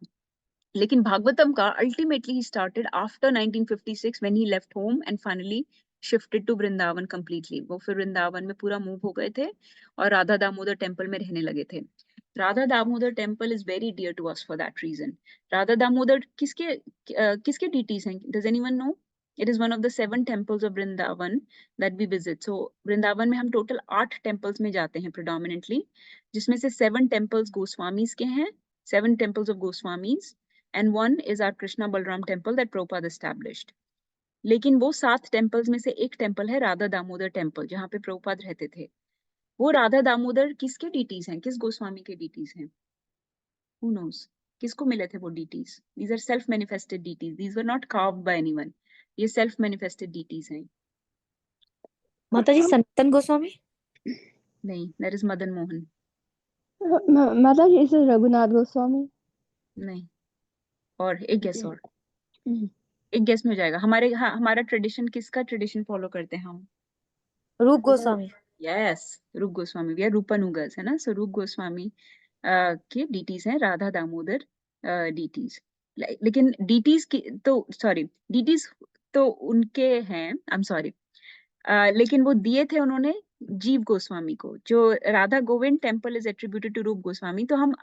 [SPEAKER 1] लेकिन भागवतम का ultimately he started after 1956 when he left home and finally shifted to Vrindavan completely. वो फिर वृंदावन में पूरा मूव हो गए थे और राधा दामोदर टेम्पल में रहने लगे थे। Radha Damodar temple is very dear to us for that reason. Radha Damodar किसके डीटीज हैं? Does anyone know? It is one of the 7 temples of Vrindavan that we visit. So Vrindavan में हम टोटल 8 temples में जाते हैं predominantly, जिसमें से 7 temples गोस्वामीज के हैं, 7 temples of Goswamis, and 1 is our Krishna Balram temple that Prabhupada established. लेकिन वो 7 temples में से एक temple है राधा दामोदर temple, जहाँ पे प्रभुपाद रहते थे। वो राधा दामोदर किसके डीटीज हैं? किस गोस्वामी के डीटीज हैं? Who knows? किसको मिले थे वो deities? These are self-manifested deities. These were not carved by anyone. ये self-manifested deities हैं।
[SPEAKER 4] माताजी सनातन गोस्वामी?
[SPEAKER 1] नहीं, that is मदन मोहन।
[SPEAKER 5] माताजी इस रघुनाथ गोस्वामी?
[SPEAKER 1] नहीं। और एक गेस और, एक गेस में हो जाएगा। हमारा ट्रेडिशन, किसका ट्रेडिशन फॉलो करते हैं हम?
[SPEAKER 4] रूप गोस्वामी।
[SPEAKER 1] यस, रूप गोस्वामी। वी आर रूपानुगस, है ना। सो रूप गोस्वामी के डीटीज हैं राधा दामोदर डीटीज। लेकिन डीटीज की तो, सॉरी, डीटीज तो उनके हैं, आई एम सॉरी, लेकिन वो दिए थे उन्होंने जीव गोस्वामी को। जो Radha Govind temple is attributed to Rupa Goswami, तो हम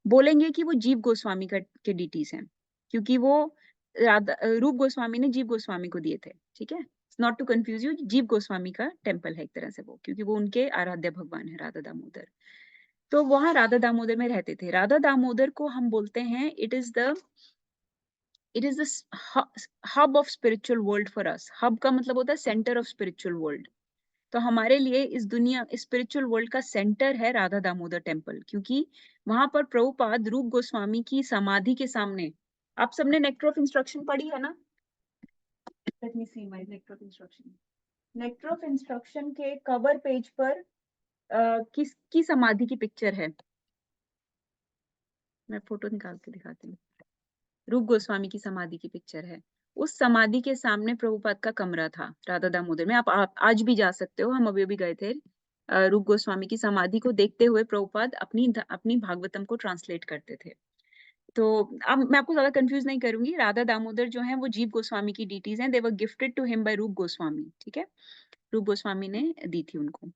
[SPEAKER 1] बोलेंगे कि वो जीव गोस्वामी के डीटीज हैं, क्योंकि वो रूप गोस्वामी ने जीव गोस्वामी को दिए थे। ठीक है, नॉट टू कंफ्यूज यू, जीव गोस्वामी का टेम्पल है एक तरह से वो, क्योंकि वो उनके आराध्य भगवान है राधा दामोदर। तो वहां राधा दामोदर में रहते थे। राधा दामोदर को हम बोलते हैं it is the hub of spiritual world for us. Hub का मतलब होता है सेंटर ऑफ स्पिरिचुअल वर्ल्ड। तो हमारे लिए इस दुनिया, स्पिरिचुअल वर्ल्ड का सेंटर है राधा दामोदर टेम्पल, क्योंकि वहां पर प्रभुपाद रूप गोस्वामी की समाधि के सामने, आप सबने नेक्टर ऑफ इंस्ट्रक्शन पढ़ी है ना? Let me see my nectar of instruction. Nectar of instruction के कवर पेज पर किसकी समाधि की पिक्चर है? मैं फोटो निकाल के दिखाती हूँ। रूप गोस्वामी की समाधि की पिक्चर है। उस समाधि के सामने प्रभुपाद का कमरा था राधा दामोदर में। आप आज भी जा सकते हो, हम अभी गए थे। रूप गोस्वामी की समाधि को देखते हुए प्रभुपाद अपनी भागवतम को ट्रांसलेट करते थे। तो अब मैं आपको ज्यादा कंफ्यूज नहीं करूंगी। राधा दामोदर जो है वो जीव गोस्वामी की डीटीज हैं। दे वर गिफ्टेड टू हिम बाय रूप गोस्वामी। ठीक है, रूप गोस्वामी ने दी थी उनको।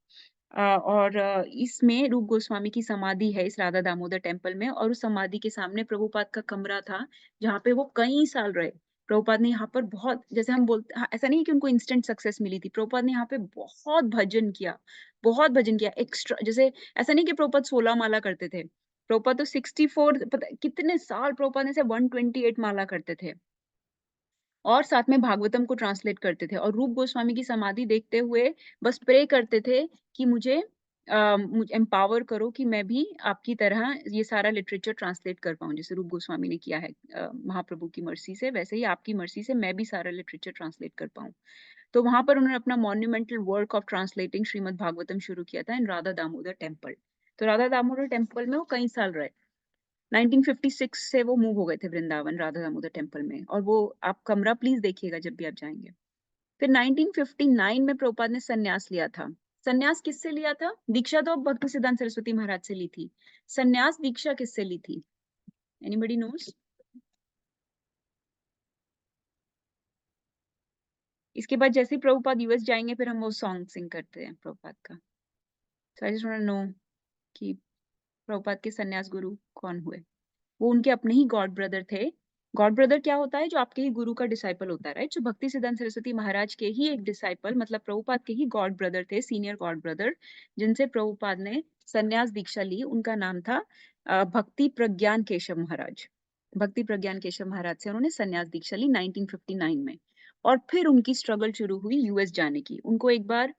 [SPEAKER 1] और इसमें रूप गोस्वामी की समाधि है इस राधा दामोदर टेम्पल में, और उस समाधि के सामने प्रभुपाद का कमरा था जहाँ पे वो कई साल रहे। प्रभुपाद ने यहाँ पर बहुत, जैसे हम बोलते, ऐसा नहीं है कि उनको इंस्टेंट सक्सेस मिली थी। प्रभुपाद ने यहाँ पे बहुत भजन किया, बहुत भजन किया एक्स्ट्रा। जैसे ऐसा नहीं कि प्रभुपाद 16 माला करते थे। प्रभुपाद तो 64, पता कितने साल प्रभुपाद ने से 128 माला करते थे, और साथ में भागवतम को ट्रांसलेट करते थे। और रूप गोस्वामी की समाधि देखते हुए बस प्रे करते थे कि मुझे एम्पावर करो कि मैं भी आपकी तरह ये सारा लिटरेचर ट्रांसलेट कर पाऊं, जैसे रूप गोस्वामी ने किया है महाप्रभु की मर्जी से, वैसे ही आपकी मर्जी से मैं भी सारा लिटरेचर ट्रांसलेट कर पाऊं। तो वहां पर उन्होंने अपना monumental work of translating Shrimad Bhagavatam शुरू किया था इन राधा दामोदर टेम्पल। तो राधा दामोदर टेम्पल में वो कई साल रहे। 1956 से वो मूव हो गए थे वृंदावन राधा दामोदर टेम्पल में, और वो आप कमरा प्लीज देखिएगा जब भी आप जाएंगे। फिर 1959 में प्रभुपाद ने संन्यास लिया था। संन्यास किससे लिया था? दीक्षा तो भक्ति सिद्धांत सरस्वती महाराज से ली थी। संन्यास दीक्षा किससे ली थी? Anybody knows? इसके बाद जैसे ही प्रभुपाद यूएस जाएंगे फिर हम वो सॉन्ग सिंग करते हैं प्रभुपाद का। So I just want to know कि प्रभुपाद के संन्यास गुरु कौन हुए। वो उनके अपने ही गॉड ब्रदर थे। गॉड ब्रदर क्या होता है? जो आपके ही गुरु का डिसाइपल होता है, राइट? जो भक्ति सिद्धांत सरस्वती महाराज के ही एक डिसाइपल, मतलब प्रभुपाद के ही गॉड ब्रदर थे, सीनियर गॉड ब्रदर, जिनसे प्रभुपाद ने संन्यास दीक्षा ली। उनका नाम था भक्ति प्रज्ञान केशव महाराज। भक्ति प्रज्ञान केशव महाराज से उन्होंने संन्यास दीक्षा ली 1959 में। और फिर उनकी स्ट्रगल शुरू हुई यूएस जाने की। उनको एक बार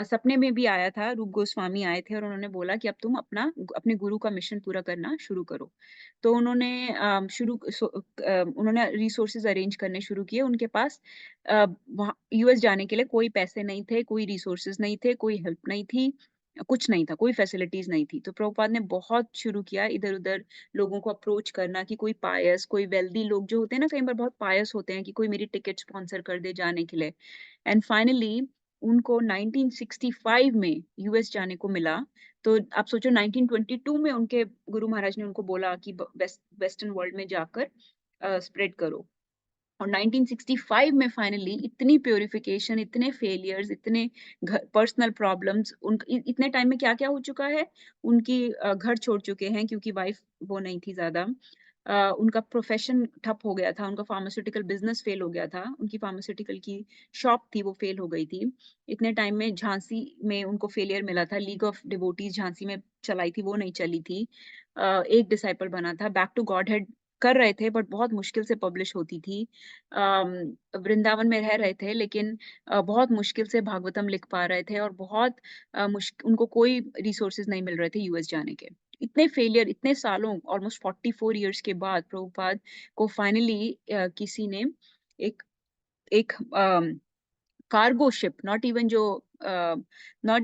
[SPEAKER 1] सपने में भी आया था, रूप गोस्वामी आए थे और उन्होंने बोला कि अब तुम अपने गुरु का मिशन पूरा करना शुरू करो। तो उन्होंने उन्होंने रिसोर्सेज अरेंज करने शुरू किए। उनके पास यूएस जाने के लिए कोई पैसे नहीं थे, कोई रिसोर्सेज नहीं थे, कोई हेल्प नहीं थी, कुछ नहीं था, कोई फैसिलिटीज नहीं थी। तो प्रभुपाद ने बहुत शुरू किया इधर उधर लोगों को अप्रोच करना कि कोई पायस, कोई वेल्दी लोग जो होते हैं ना, कई बार बहुत पायस होते हैं कि कोई मेरी टिकट स्पॉन्सर कर दे जाने के लिए। एंड फाइनली उनको 1965 में यूएस जाने को मिला। तो आप सोचो 1922 में उनके गुरु महाराज ने उनको बोला कि वेस्टर्न वर्ल्ड में जाकर स्प्रेड करो। और 1965 में फाइनली इतनी प्योरिफिकेशन, इतने फेलियर्स, इतने पर्सनल प्रॉब्लम्स, इतने टाइम में क्या क्या हो चुका है। उनकी घर छोड़ चुके हैं क्योंकि वाइफ वो नहीं थी ज्यादा। उनका प्रोफेशन ठप हो गया था, उनका फार्मास्यूटिकल बिजनेस फेल हो गया था, उनकी फार्मास्यूटिकल की शॉप थी वो फेल हो गई थी। इतने टाइम में झांसी में उनको फेलियर मिला था, लीग ऑफ डिवोटीज झांसी में चलाई थी, वो नहीं चली थी। एक डिसाइपल बना था, बैक टू गॉड हेड कर रहे थे बट बहुत मुश्किल से पब्लिश होती थी। वृंदावन में रह रहे थे लेकिन बहुत मुश्किल से भागवतम लिख पा रहे थे, और बहुत उनको कोई रिसोर्सेज नहीं मिल रहे थे यूएस जाने के। इतने फेलियर, इतने सालों, ऑलमोस्ट 44 इयर्स के बाद प्रभुपाद को फाइनली किसी ने एक एक कार्गो शिप, नॉट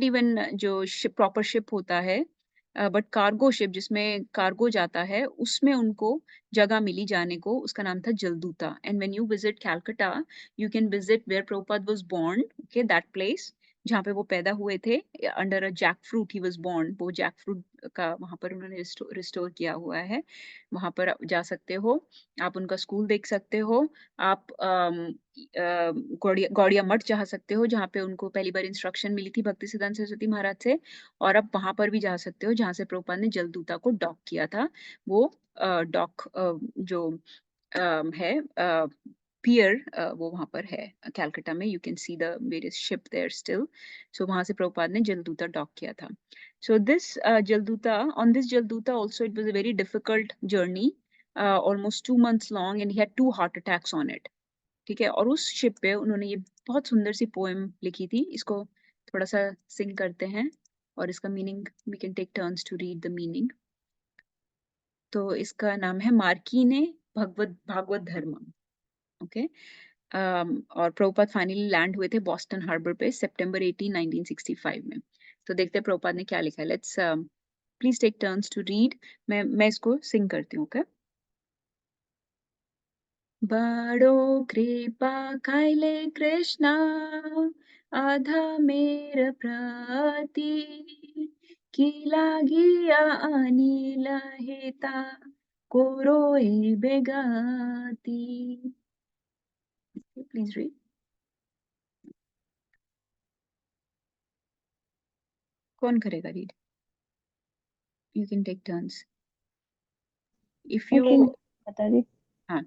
[SPEAKER 1] इवन जो शिप प्रॉपर शिप होता है, बट कार्गो शिप जिसमें कार्गो जाता है, उसमें उनको जगह मिली जाने को। उसका नाम था Jaladuta. And when you visit Calcutta, you can visit where Prabhupada was born, okay, that place. जहाँ पे वो पैदा हुए थे, under a jackfruit he was born, वो जैक फ्रूट का वहाँ पर उन्होंने रिस्टोर किया हुआ है। वहाँ पर आप जा सकते हो, आप उनका स्कूल देख सकते हो, आप गौड़िया मठ जा सकते हो जहाँ पे उनको पहली बार इंस्ट्रक्शन मिली थी भक्ति सिद्धांत सरस्वती महाराज से, और आप वहाँ पर भी जा सकते हो जहाँ से प्रभुपाद ने जलदूता को डॉक किया था। वो डॉक जो है पियर, वो वहाँ पर है कैलकाटा में। You can see the various ship there still. So वहाँ से प्रभुपाद ने जलदूता डॉक किया था। So this Jaladuta, on this Jaladuta also it was a very difficult journey, almost 2 months long, and he had 2 heart attacks on it. ठीक है, और उस ship पे उन्होंने ये बहुत सुंदर सी पोएम लिखी थी। इसको थोड़ा सा सिंग करते हैं और इसका meaning we can take turns to read the meaning. तो इसका नाम है मार्कीने भागवत धर्मम। ओके, और प्रभुपाद फाइनली लैंड हुए थे बॉस्टन हार्बर पे सितंबर 18, 1965 में। तो देखते हैं प्रभुपाद ने क्या लिखा है। Let's please take turns to read. मैं इसको सिंग करती हूँ। ओके। बड़ो कृपा कैले कृष्णा आधा मेर प्रति, की लागिया अनिल हेता कोरोई बेगाती। Please read. कौन करेगा read? You can take turns if you.
[SPEAKER 5] Okay, Mataji.
[SPEAKER 1] हाँ,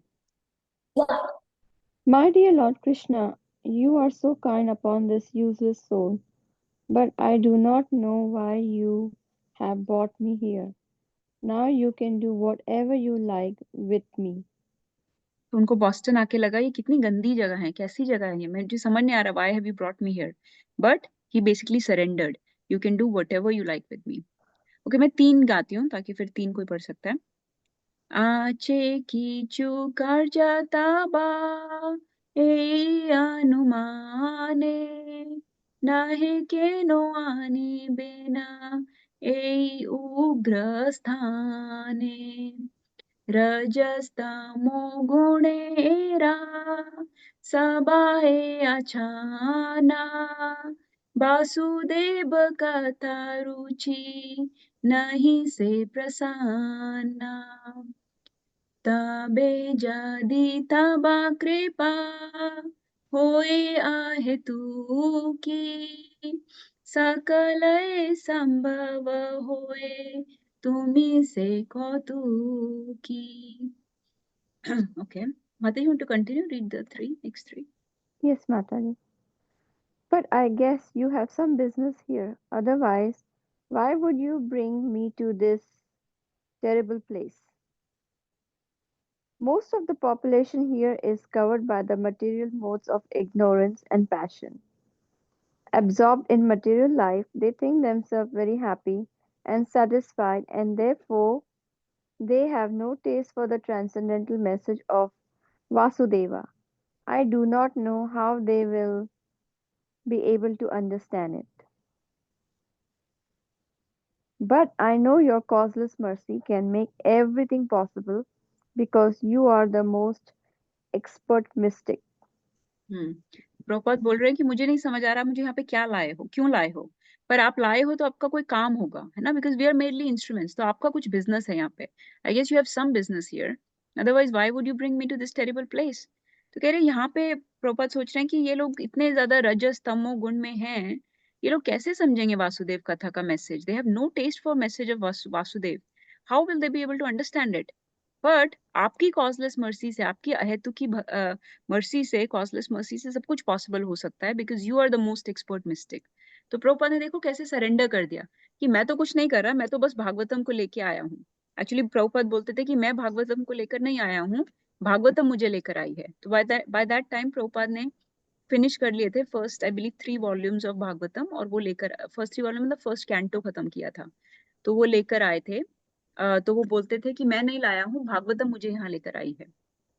[SPEAKER 5] My dear Lord Krishna, you are so kind upon this useless soul, but I do not know why you have brought me here. Now you can do whatever you like with me.
[SPEAKER 1] तो उनको Boston आके लगा ये कितनी गंदी जगह है, कैसी जगह है ये, मुझे समझ नहीं आ रहा, why have you brought me here, but he basically surrendered. You can do whatever you like with me. Okay, मैं 3 गाती हूँ ताकि फिर 3 कोई पढ़ सकता है। आचे कीचु करजाता बा ए अनुमाने, नाहे के नो आनी बेना ए उग्र स्थाने, रजस्तमो गुणेरा सबाए अचाना, वासुदेव कथा रुचि नहीं से प्रसन्ना, तबे जदि तबा कृपा होए आहे तू की, सकल संभव होए तुम्ही से कौतुकी। Okay, Mata, you want to continue? Read the next three.
[SPEAKER 5] Yes, Mataji. But I guess you have some business here. Otherwise, why would you bring me to this terrible place? Most of the population here is covered by the material modes of ignorance and passion. Absorbed in material life, they think themselves very happy and satisfied, and therefore they have no taste for the transcendental message of Vasudeva. I do not know how they will be able to understand it. But I know your causeless mercy can make everything possible because you are the most expert mystic.
[SPEAKER 1] Prabhupada बोल रहे हैं कि मुझे नहीं समझ आ रहा मुझे यहाँ पे क्या लाए हो, क्यों लाए हो, पर आप लाए हो तो आपका कोई काम होगा, है ना, because we are merely instruments, तो आपका कुछ बिजनेस है यहाँ पे। I guess you have some business here, otherwise why would you bring me to this terrible place. तो कह रहे हैं यहाँ पे प्रभुपाद सोच रहे हैं कि ये लोग इतने ज्यादा रजस तमो गुण में हैं, ये लोग कैसे समझेंगे वासुदेव कथा का message. They have no taste for message of Vasudev, how will they be able to understand it. But आपकी कॉजलेस मर्सी से, आपकी अहेतुकी मर्सी से, कॉजलेस मर्सी से सब कुछ पॉसिबल हो सकता है, because you are the most expert mystic. तो प्रभुपाद ने देखो कैसे सरेंडर कर दिया कि मैं तो कुछ नहीं कर रहा, मैं तो बस भागवतम को लेके आया हूँ। एक्चुअली प्रभुपाद बोलते थे कि मैं भागवतम को लेकर नहीं आया हूँ, भागवतम मुझे लेकर आई है। तो बाय दैट टाइम प्रभुपाद ने फिनिश कर लिए थे first I believe 3 volumes of Bhagavatam, और वो लेकर फर्स्ट 3 वॉल्यूम मतलब फर्स्ट कैंटो खत्म किया था, तो वो लेकर आए थे। तो वो बोलते थे कि मैं नहीं लाया हूँ, भागवतम मुझे यहाँ लेकर आई है,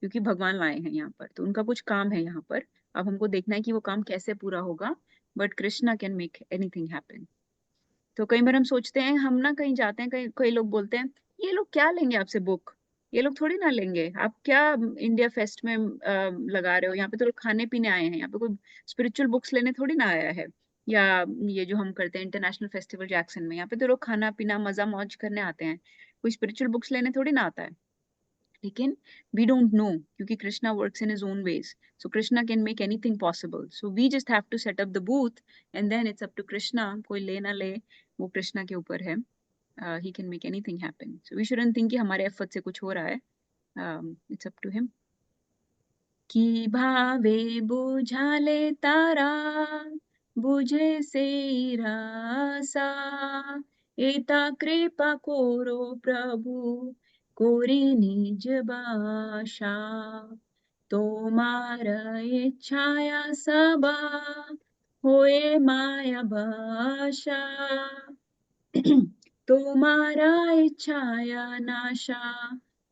[SPEAKER 1] क्योंकि भगवान लाए हैं यहाँ पर, तो उनका कुछ काम है यहाँ पर। अब हमको देखना है कि वो काम कैसे पूरा होगा, but Krishna can make anything happen. तो कई बार हम सोचते हैं, हम ना कहीं जाते हैं, कई कई लोग बोलते हैं ये लोग क्या लेंगे आपसे बुक, ये लोग थोड़ी ना लेंगे, आप क्या इंडिया फेस्ट में लगा रहे हो, यहाँ पे तो लोग खाने पीने आए हैं, यहाँ पे कोई स्पिरिचुअल बुक्स लेने थोड़ी ना आया है। या ये जो हम करते हैं इंटरनेशनल फेस्टिवल जैक्सन में, यहाँ पे तो लोग खाना पीना मजा मौज करने आते हैं, कोई स्पिरिचुअल बुक्स लेने थोड़ी ना आता है। लेकिन वी डोंट नो, क्योंकि Krishna works in his own ways, so Krishna can make anything possible, so we just have to set up the booth and then it's up to Krishna, कोई ले ना ले वो कृष्णा के ऊपर है। He can make anything happen, so we shouldn't think कि हमारे एफर्ट से कुछ हो रहा है, इट्स अप टू हिम। की भावे बुझाले तारा बुझे से रासा, एता कृपा कोरो प्रभु कोरी निज बाशा, तोमार इच्छाया सबा होए माया भाषा, तोमारा इच्छाया नाशा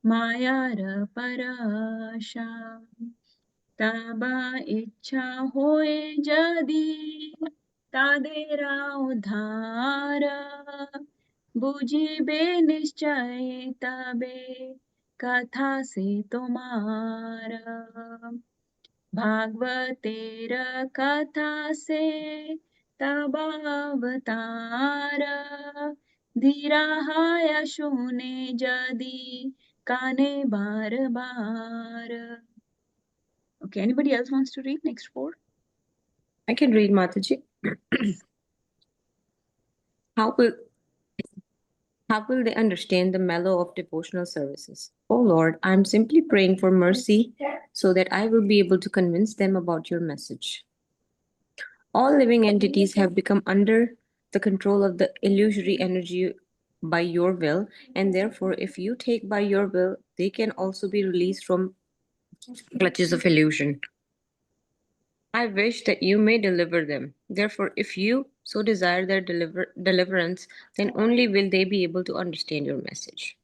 [SPEAKER 1] मायार पराशा, ताबा इच्छा होए जदी तादेरा उद्धार, बुझिबे निश्चय तबे कथा से तुम्हार, भागवतेर कथा से तब अवतार, धीराहाय शुने जदी काने बार बार। Okay, anybody else wants to read next 4?
[SPEAKER 6] I can read, Mataji. How will they understand the mellow of devotional services? Oh Lord, I am simply praying for mercy so that I will be able to convince them about your message. All living entities have become under the control of the illusory energy by your will, and therefore, if you take by your will, they can also be released from clutches of illusion. I wish that you may deliver them. Therefore, if you so desire their deliverance, then only will they be able to understand your message.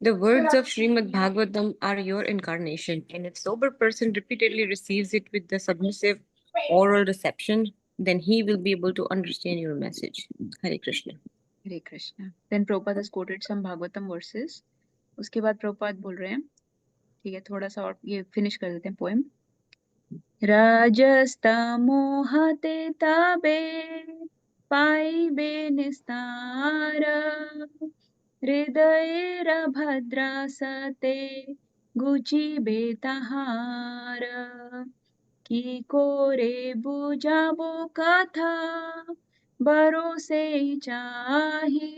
[SPEAKER 6] The words of Srimad Bhagavatam are your incarnation, and if sober person repeatedly receives it with the submissive oral reception, then he will be able to understand your message. Hare Krishna.
[SPEAKER 1] Hare Krishna. Then Prabhupada has quoted some Bhagavatam verses. उसके बाद प्रभुपाद बोल रहे हैं, ठीक है, थोड़ा सा और ये फिनिश कर देते हैं पोएम। राजस्तमोहते तबे पाइबे निस्तार, हृदयेर भद्रा सते गुचिबे ताहार, की कोरे बुझाबो कथा भरोसे चाही,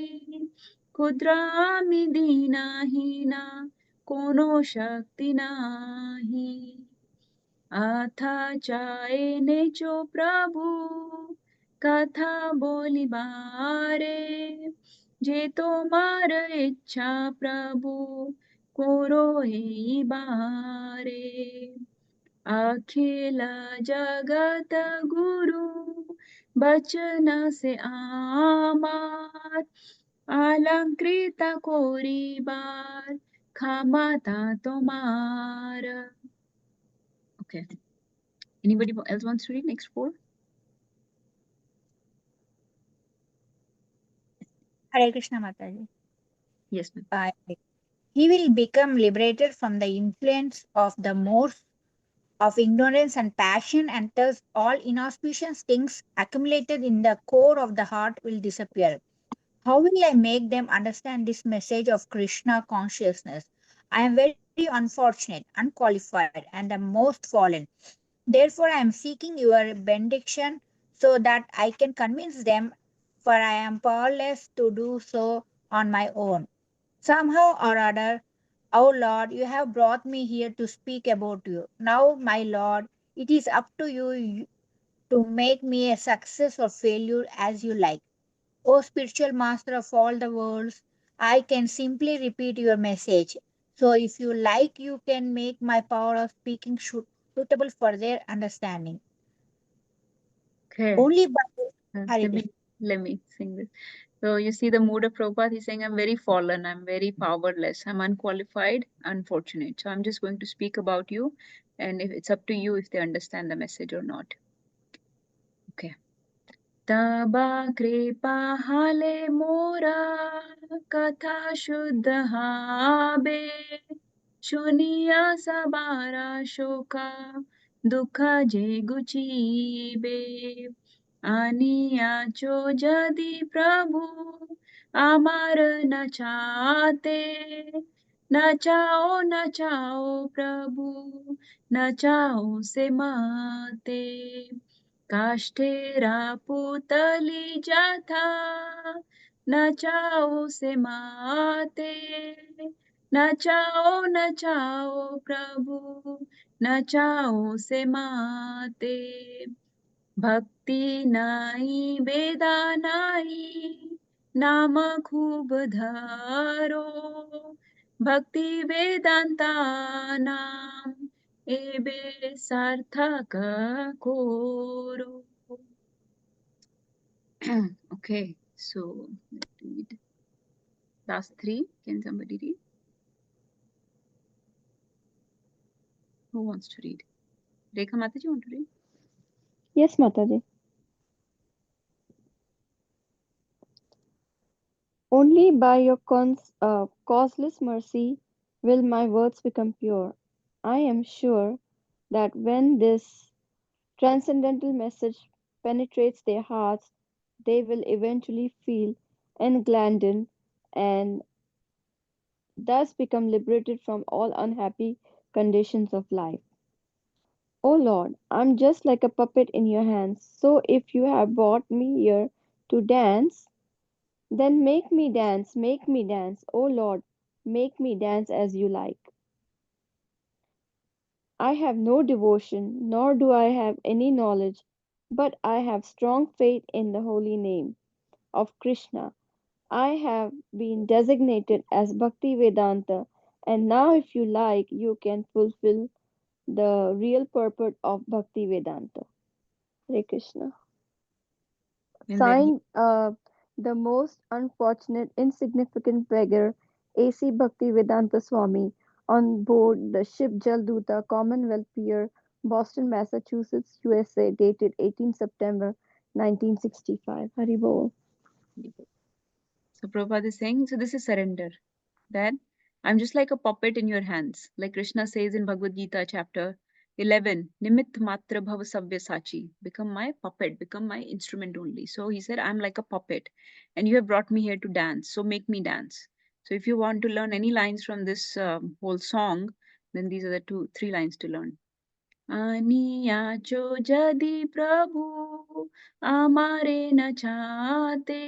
[SPEAKER 1] ক্ষুদ্রামি দীনাহীনা কোনো শক্তি নাহি, আথা চায় নেচো প্রভু কথা বলিবারে, যে তোমার ইচ্ছা প্রভু করো এইবারে, अखिल जगत गुरु बचन से आमार, अलंकृत कोरी बार क्षमता तुम्हार। Okay. Anybody else wants to read next 4?
[SPEAKER 3] Hare Krishna Mataji.
[SPEAKER 1] Yes, ma'am.
[SPEAKER 3] He will become liberated from the influence of the modes of ignorance and passion, and thus all inauspicious things accumulated in the core of the heart will disappear. How will I make them understand this message of Krishna consciousness? I am very unfortunate, unqualified, and the most fallen. Therefore, I am seeking your benediction so that I can convince them, for I am powerless to do so on my own. Somehow or other, O Lord, you have brought me here to speak about you. Now, my Lord, it is up to you to make me a success or failure as you like. O spiritual master of all the worlds, I can simply repeat your message. So, if you like, you can make my power of speaking suitable for their understanding.
[SPEAKER 1] Okay.
[SPEAKER 3] Only by Hare
[SPEAKER 1] Let
[SPEAKER 3] Krishna.
[SPEAKER 1] me sing this. So you see the mood of Prabhupada. He's saying, I'm very fallen, I'm very powerless, I'm unqualified, unfortunate. So I'm just going to speak about you, and if it's up to you if they understand the message or not. Okay. Taba kripa hale mora katha shuddha habe, shuniya sabara shoka dukha je guchibe, আনিয়াছো যদি প্রভু আমার নাচাতে, নাচাও নাচাও প্রভু, নাচাও সে মাতে, কাষ্ঠেরা পুতলি যথা, নাচাও সে মাতে, নাচাও নাচাও প্রভু, নাচাও সে মাতে, ভক্তি নাই বেদা নাই, নাম খুব ধারো, ভক্তি বেদান্তা নাম এবে সার্থক করো. Okay, so let's read last three. Can somebody read? Who wants to read? Rekha Mataji, want to read?
[SPEAKER 5] Yes, Mataji. Only by your causeless mercy will my words become pure. I am sure that when this transcendental message penetrates their hearts, they will eventually feel engladdened and thus become liberated from all unhappy conditions of life. O Lord, I'm just like a puppet in your hands, so if you have brought me here to dance, then make me dance, O Lord, make me dance as you like. I have no devotion, nor do I have any knowledge, but I have strong faith in the holy name of Krishna. I have been designated as Bhakti Vedanta, and now, if you like, you can fulfill the real purport of Bhakti Vedanta. Hare Krishna.
[SPEAKER 1] And then
[SPEAKER 5] Signed, the most unfortunate, insignificant beggar, A.C. Bhaktivedanta Swami, on board the ship Jalduta, Commonwealth Pier, Boston, Massachusetts, USA, dated 18 September 1965. Haribol.
[SPEAKER 1] So Prabhupada is saying, so this is surrender. That I'm just like a puppet in your hands. Like Krishna says in Bhagavad Gita chapter 11, Nimitt Matra Bhava Sabyasachi. Become my puppet, become my instrument only. So he said, I'm like a puppet and you have brought me here to dance. So make me dance. So if you want to learn any lines from this whole song, then these are the three lines to learn. আনিয়াছো যদি প্রভু আমারে নাচাতে,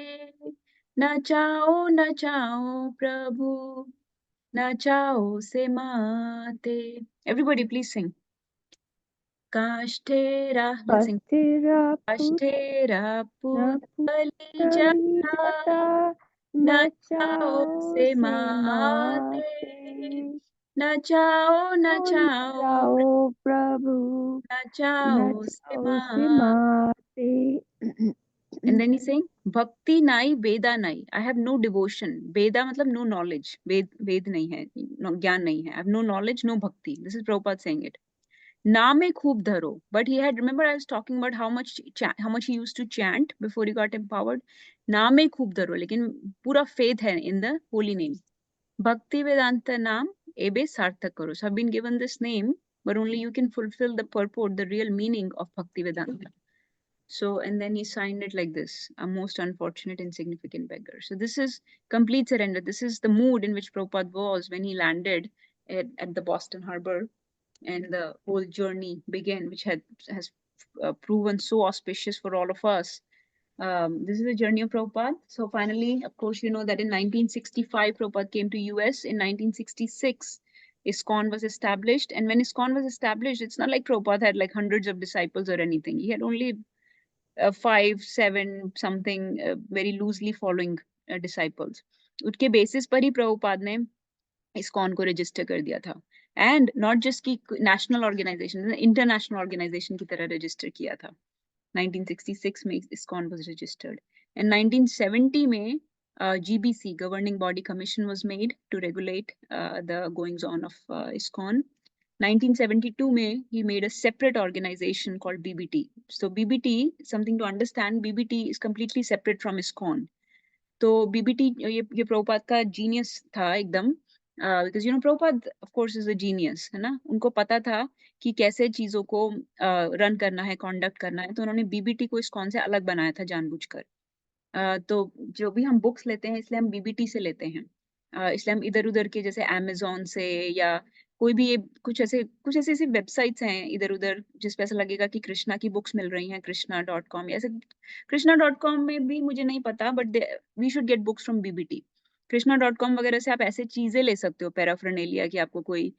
[SPEAKER 1] নাচাও নাচাও প্রভু, নাচাও সে মাতে. Everybody please sing. কাষ্ঠেরা, let's sing.
[SPEAKER 5] Pastira
[SPEAKER 1] কাষ্ঠেরা Putali
[SPEAKER 5] Putali
[SPEAKER 1] যথা,
[SPEAKER 5] Jata
[SPEAKER 1] নাচাও সে
[SPEAKER 5] Nachao
[SPEAKER 1] মাতে,
[SPEAKER 5] Semate
[SPEAKER 1] নাচাও নাচাও
[SPEAKER 5] Nachao Prabhu
[SPEAKER 1] নাচাও সে
[SPEAKER 5] Nachao
[SPEAKER 1] মাতে.
[SPEAKER 5] Semate.
[SPEAKER 1] And then he's saying, Bhakti nai, Veda nai. I have no devotion. Veda matlab no knowledge. Ved nahi hai. No, gyan nahi hai. I have no knowledge, no bhakti. This is Prabhupada saying it. Naame khub dharo. But he had, remember I was talking about how much he used to chant before he got empowered. Naame khub dharo. Lekin pura faith hai in the holy name. Bhakti Vedanta Naam ebe sarthak karo. So I've been given this name, but only you can fulfill the purport, the real meaning of Bhakti Vedanta. So, and then he signed it like this, a most unfortunate, insignificant beggar. So this is complete surrender. This is the mood in which Prabhupada was when he landed at the Boston Harbor, and the whole journey began, which has proven so auspicious for all of us. This is the journey of Prabhupada. So finally, of course, you know that in 1965, Prabhupada came to US. In 1966, ISKCON was established. And when ISKCON was established, it's not like Prabhupada had like hundreds of disciples or anything. He had only 5, 7 something very loosely following disciples. उसके basis पर ही प्रभुपाद ने ISKCON को register कर दिया था. And not just की national organization, international organization की तरह register किया था. 1966 में ISKCON was registered. And 1970 में GBC, Governing Body Commission, was made to regulate the goings on of ISKCON. 1972 में he made a separate organization called BBT. So BBT, something to understand, BBT is completely separate from ISKCON. तो BBT ये प्रभुपाद का genius था एकदम. because Prabhupada of course is a genius, है ना, उनको पता था कि कैसे चीजों को रन करना है, conduct करना है, तो उन्होंने बीबीटी को इस कौन से अलग बनाया था जानबूझकर। तो जो भी हम बुक्स लेते हैं इसलिए हम बीबीटी से लेते हैं, इसलिए हम इधर उधर के जैसे अमेजोन से या कोई भी ये कुछ ऐसे वेबसाइट्स हैं इधर उधर जिस पे ऐसा लगेगा कि कृष्णा की बुक्स मिल रही हैं, krishna.com, ऐसे krishna.com में भी मुझे नहीं पता, but we should get books from BBT. krishna.com वगैरह से आप ऐसे चीजें ले सकते हो, पैराफ्रनेलिया, कि आपको कोई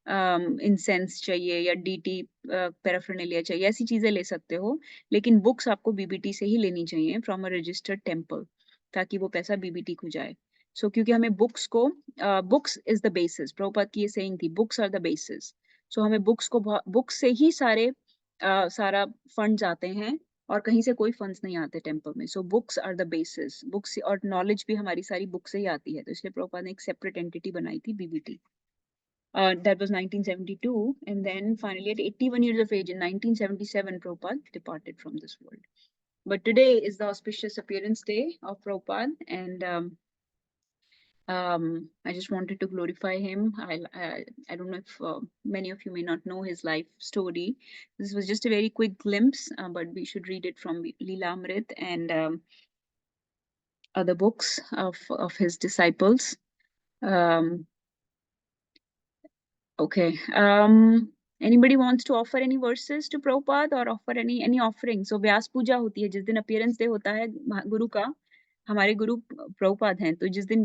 [SPEAKER 1] इंसेंस चाहिए या डीटी पैराफ्रनेलिया चाहिए, ऐसी चीजें ले सकते हो, लेकिन बुक्स आपको बीबीटी से ही लेनी चाहिए फ्रॉम अ रजिस्टर्ड टेम्पल, ताकि वो पैसा बीबीटी को जाए। सो क्योंकि हमें books is the basis, Prabhupada की ये सेइंग थी, बुक्स आर द बेसिस। सो हमें बुक्स से ही सारा फंड्स आते हैं, और कहीं से कोई फंड्स नहीं आते टेम्पल में। So books are the basis, books और नॉलेज भी हमारी सारी बुक से ही आती है, तो इसलिए प्रभुपाद ने एक सेपरेट एंटिटी बनाई थी, BBT. That was 1972, and then finally at 81 years of age in 1977, Prabhupada departed from this world. But today is the auspicious appearance day of Prabhupada, and I just wanted to glorify him. I don't know if many of you may not know his life story. This was just a very quick glimpse, but we should read it from Leelamrit and other books of his disciples. Okay. Anybody wants to offer any verses to Prabhupada or offer any offering? So व्यास पूजा होती है जिस दिन appearance day होता है गुरु का, हमारे गुरु प्रभुपाद हैं, तो जिस दिन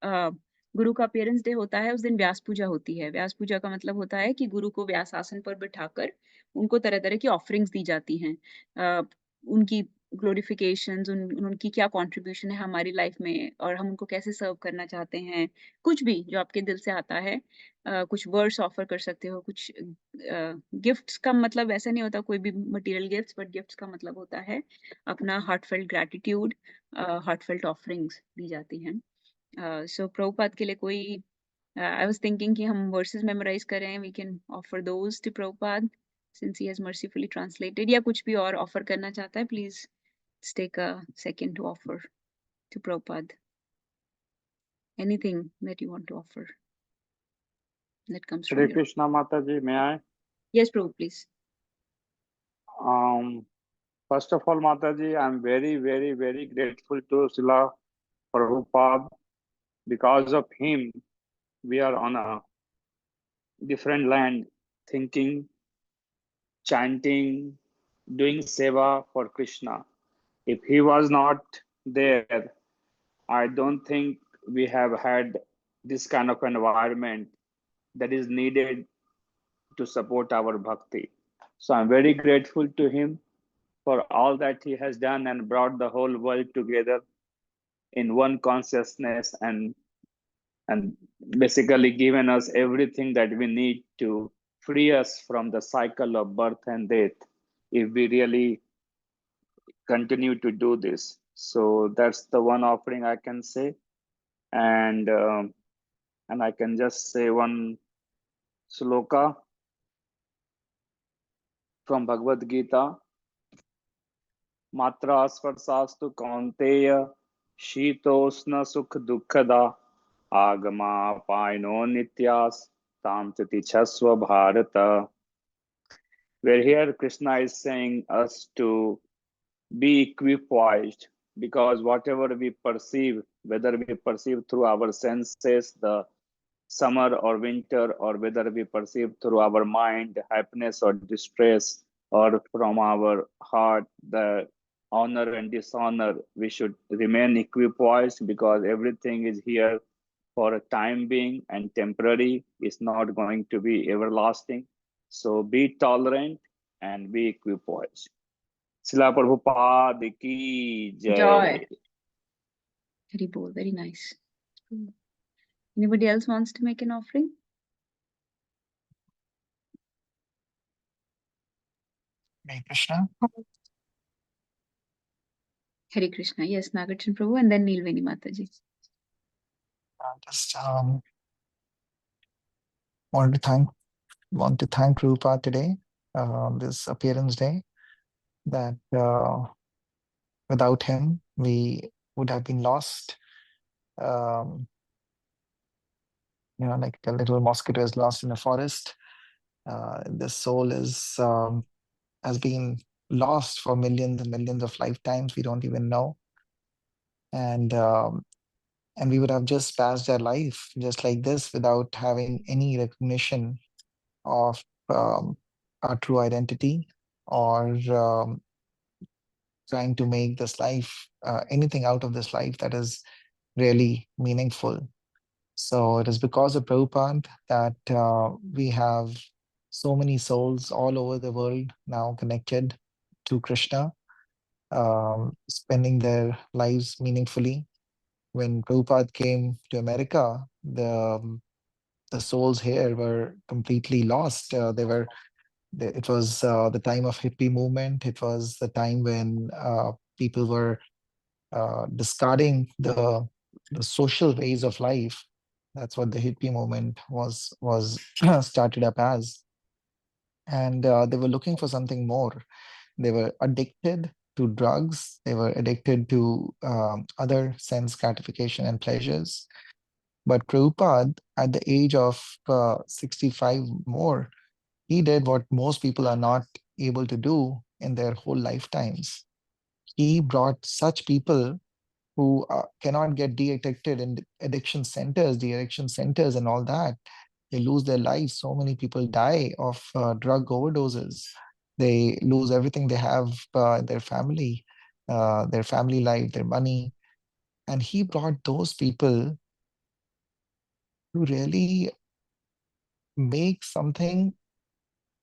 [SPEAKER 1] गुरु का appearance day होता है उस दिन व्यास पूजा होती है। व्यास पूजा का मतलब होता है कि गुरु को व्यास आसन पर बिठाकर उनको तरह तरह की offerings दी जाती हैं, उनकी ग्लोरिफिकेशंस, उनकी क्या कंट्रीब्यूशन है हमारी लाइफ में, और हम उनको कैसे सर्व करना चाहते हैं, कुछ भी जो आपके दिल से आता है। कुछ वर्ड्स ऑफर कर सकते हो, कुछ गिफ्ट्स का मतलब ऐसा नहीं होता कोई भी मटेरियल गिफ्ट्स, बट गिफ्ट्स का मतलब होता है अपना हार्टफेल्ट ग्रैटिट्यूड, हार्टफेल्ट ऑफरिंग्स दी जाती हैं। सो प्रभुपाद के लिए कोई आई वाज थिंकिंग कि हम वर्सेस मेमोराइज करें, we can offer those to Prabhupada since he has mercifully translated, या कुछ भी और ऑफर करना चाहता है, please take a second to offer to Prabhupada anything that you want to offer that comes from
[SPEAKER 7] Hare
[SPEAKER 1] your.
[SPEAKER 7] Krishna Mataji, may I?
[SPEAKER 1] Yes, Prabhu, please.
[SPEAKER 7] First of all, Mataji, I'm very, very, very grateful to Srila Prabhupada. Because of him, we are on a different land, thinking, chanting, doing seva for Krishna. If he was not there, I don't think we have had this kind of environment that is needed to support our bhakti. So I'm very grateful to him for all that he has done and brought the whole world together in one consciousness, and basically given us everything that we need to free us from the cycle of birth and death if we really continue to do this. So that's the one offering I can say, and I can just say one sloka from Bhagavad Gita. Matra स्पर्शास्तु कौन्तेय शीतोष्ण सुख दुःखदा आगमा piano नित्यास ताम तितिक्षस्व Bharat. Where here Krishna is saying us to be equipoised, because whatever we perceive, whether we perceive through our senses the summer or winter, or whether we perceive through our mind happiness or distress, or from our heart the honor and dishonor, we should remain equipoised, because everything is here for a time being and temporary, is not going to be everlasting. So be tolerant and be equipoised. Srila Prabhupada ki jai.
[SPEAKER 1] Joy. Very bold, very nice. Anybody else wants to make an offering?
[SPEAKER 2] Hare Krishna.
[SPEAKER 1] Hare Krishna. Yes, Nagarjun Prabhu, and then Neelveni Mataji.
[SPEAKER 2] Just want to thank Prabhupada today, this appearance day, that without him we would have been lost. like a little mosquito is lost in a forest. The soul has been lost for millions and millions of lifetimes. We don't even know, and we would have just passed our life just like this without having any recognition of our true identity, or trying to make this life anything out of this life that is really meaningful. So it is because of Prabhupada that we have so many souls all over the world now connected to Krishna, spending their lives meaningfully. When Prabhupada came to America, the souls here were completely lost. It was the time of hippie movement. It was the time when people were discarding the social ways of life. That's what the hippie movement was started up as, and they were looking for something more. They were addicted to drugs. They were addicted to other sense gratification and pleasures. But Prabhupada, at the age of 65 more, he did what most people are not able to do in their whole lifetimes. He brought such people who cannot get de-addicted in addiction centers and all that. They lose their lives. So many people die of drug overdoses. They lose everything they have, their family life, their money. And he brought those people to really make something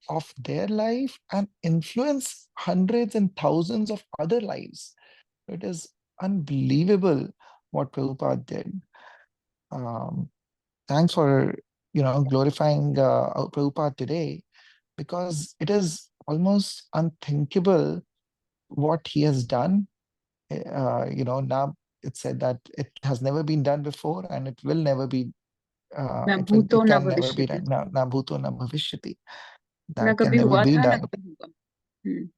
[SPEAKER 2] of their life and influence hundreds and thousands of other lives. It is unbelievable what Prabhupada did. Thanks for glorifying Prabhupada today, because it is almost unthinkable what he has done. Now it's said that it has never been done before, and it will never be.
[SPEAKER 1] Na
[SPEAKER 2] It
[SPEAKER 1] bhuto na
[SPEAKER 2] can never be done.
[SPEAKER 1] bhavishyati.
[SPEAKER 2] Na bhuto na bhavishyati.
[SPEAKER 1] Na
[SPEAKER 2] That can
[SPEAKER 1] kabhi
[SPEAKER 2] never
[SPEAKER 1] hua
[SPEAKER 2] be
[SPEAKER 1] tha, na
[SPEAKER 2] done.
[SPEAKER 1] kabhi hoga.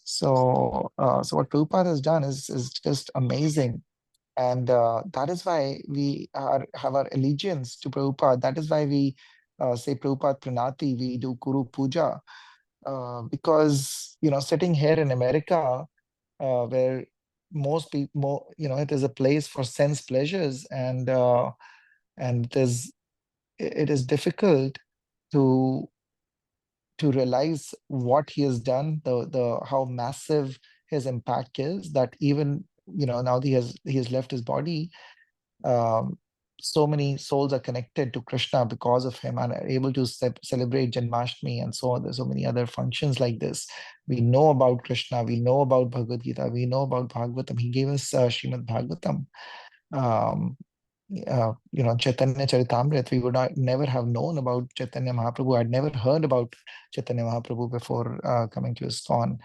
[SPEAKER 2] So what Prabhupada has done is just amazing. And that is why we have our allegiance to Prabhupada. That is why we say Prabhupada Pranati, we do Guru Puja. Because, sitting here in America, where most people, it is a place for sense pleasures, and it is difficult to realize what he has done, the how massive his impact is, that even now he has left his body, so many souls are connected to Krishna because of him and are able to celebrate Janmashtami and so on. There's so many other functions like this. We know about Krishna, we know about Bhagavad Gita, we know about Bhagavatam. He gave us Srimad Bhagavatam. Chaitanya Charitamrita. We would never have known about Chaitanya Mahaprabhu. I'd never heard about Chaitanya Mahaprabhu before coming to ISKCON.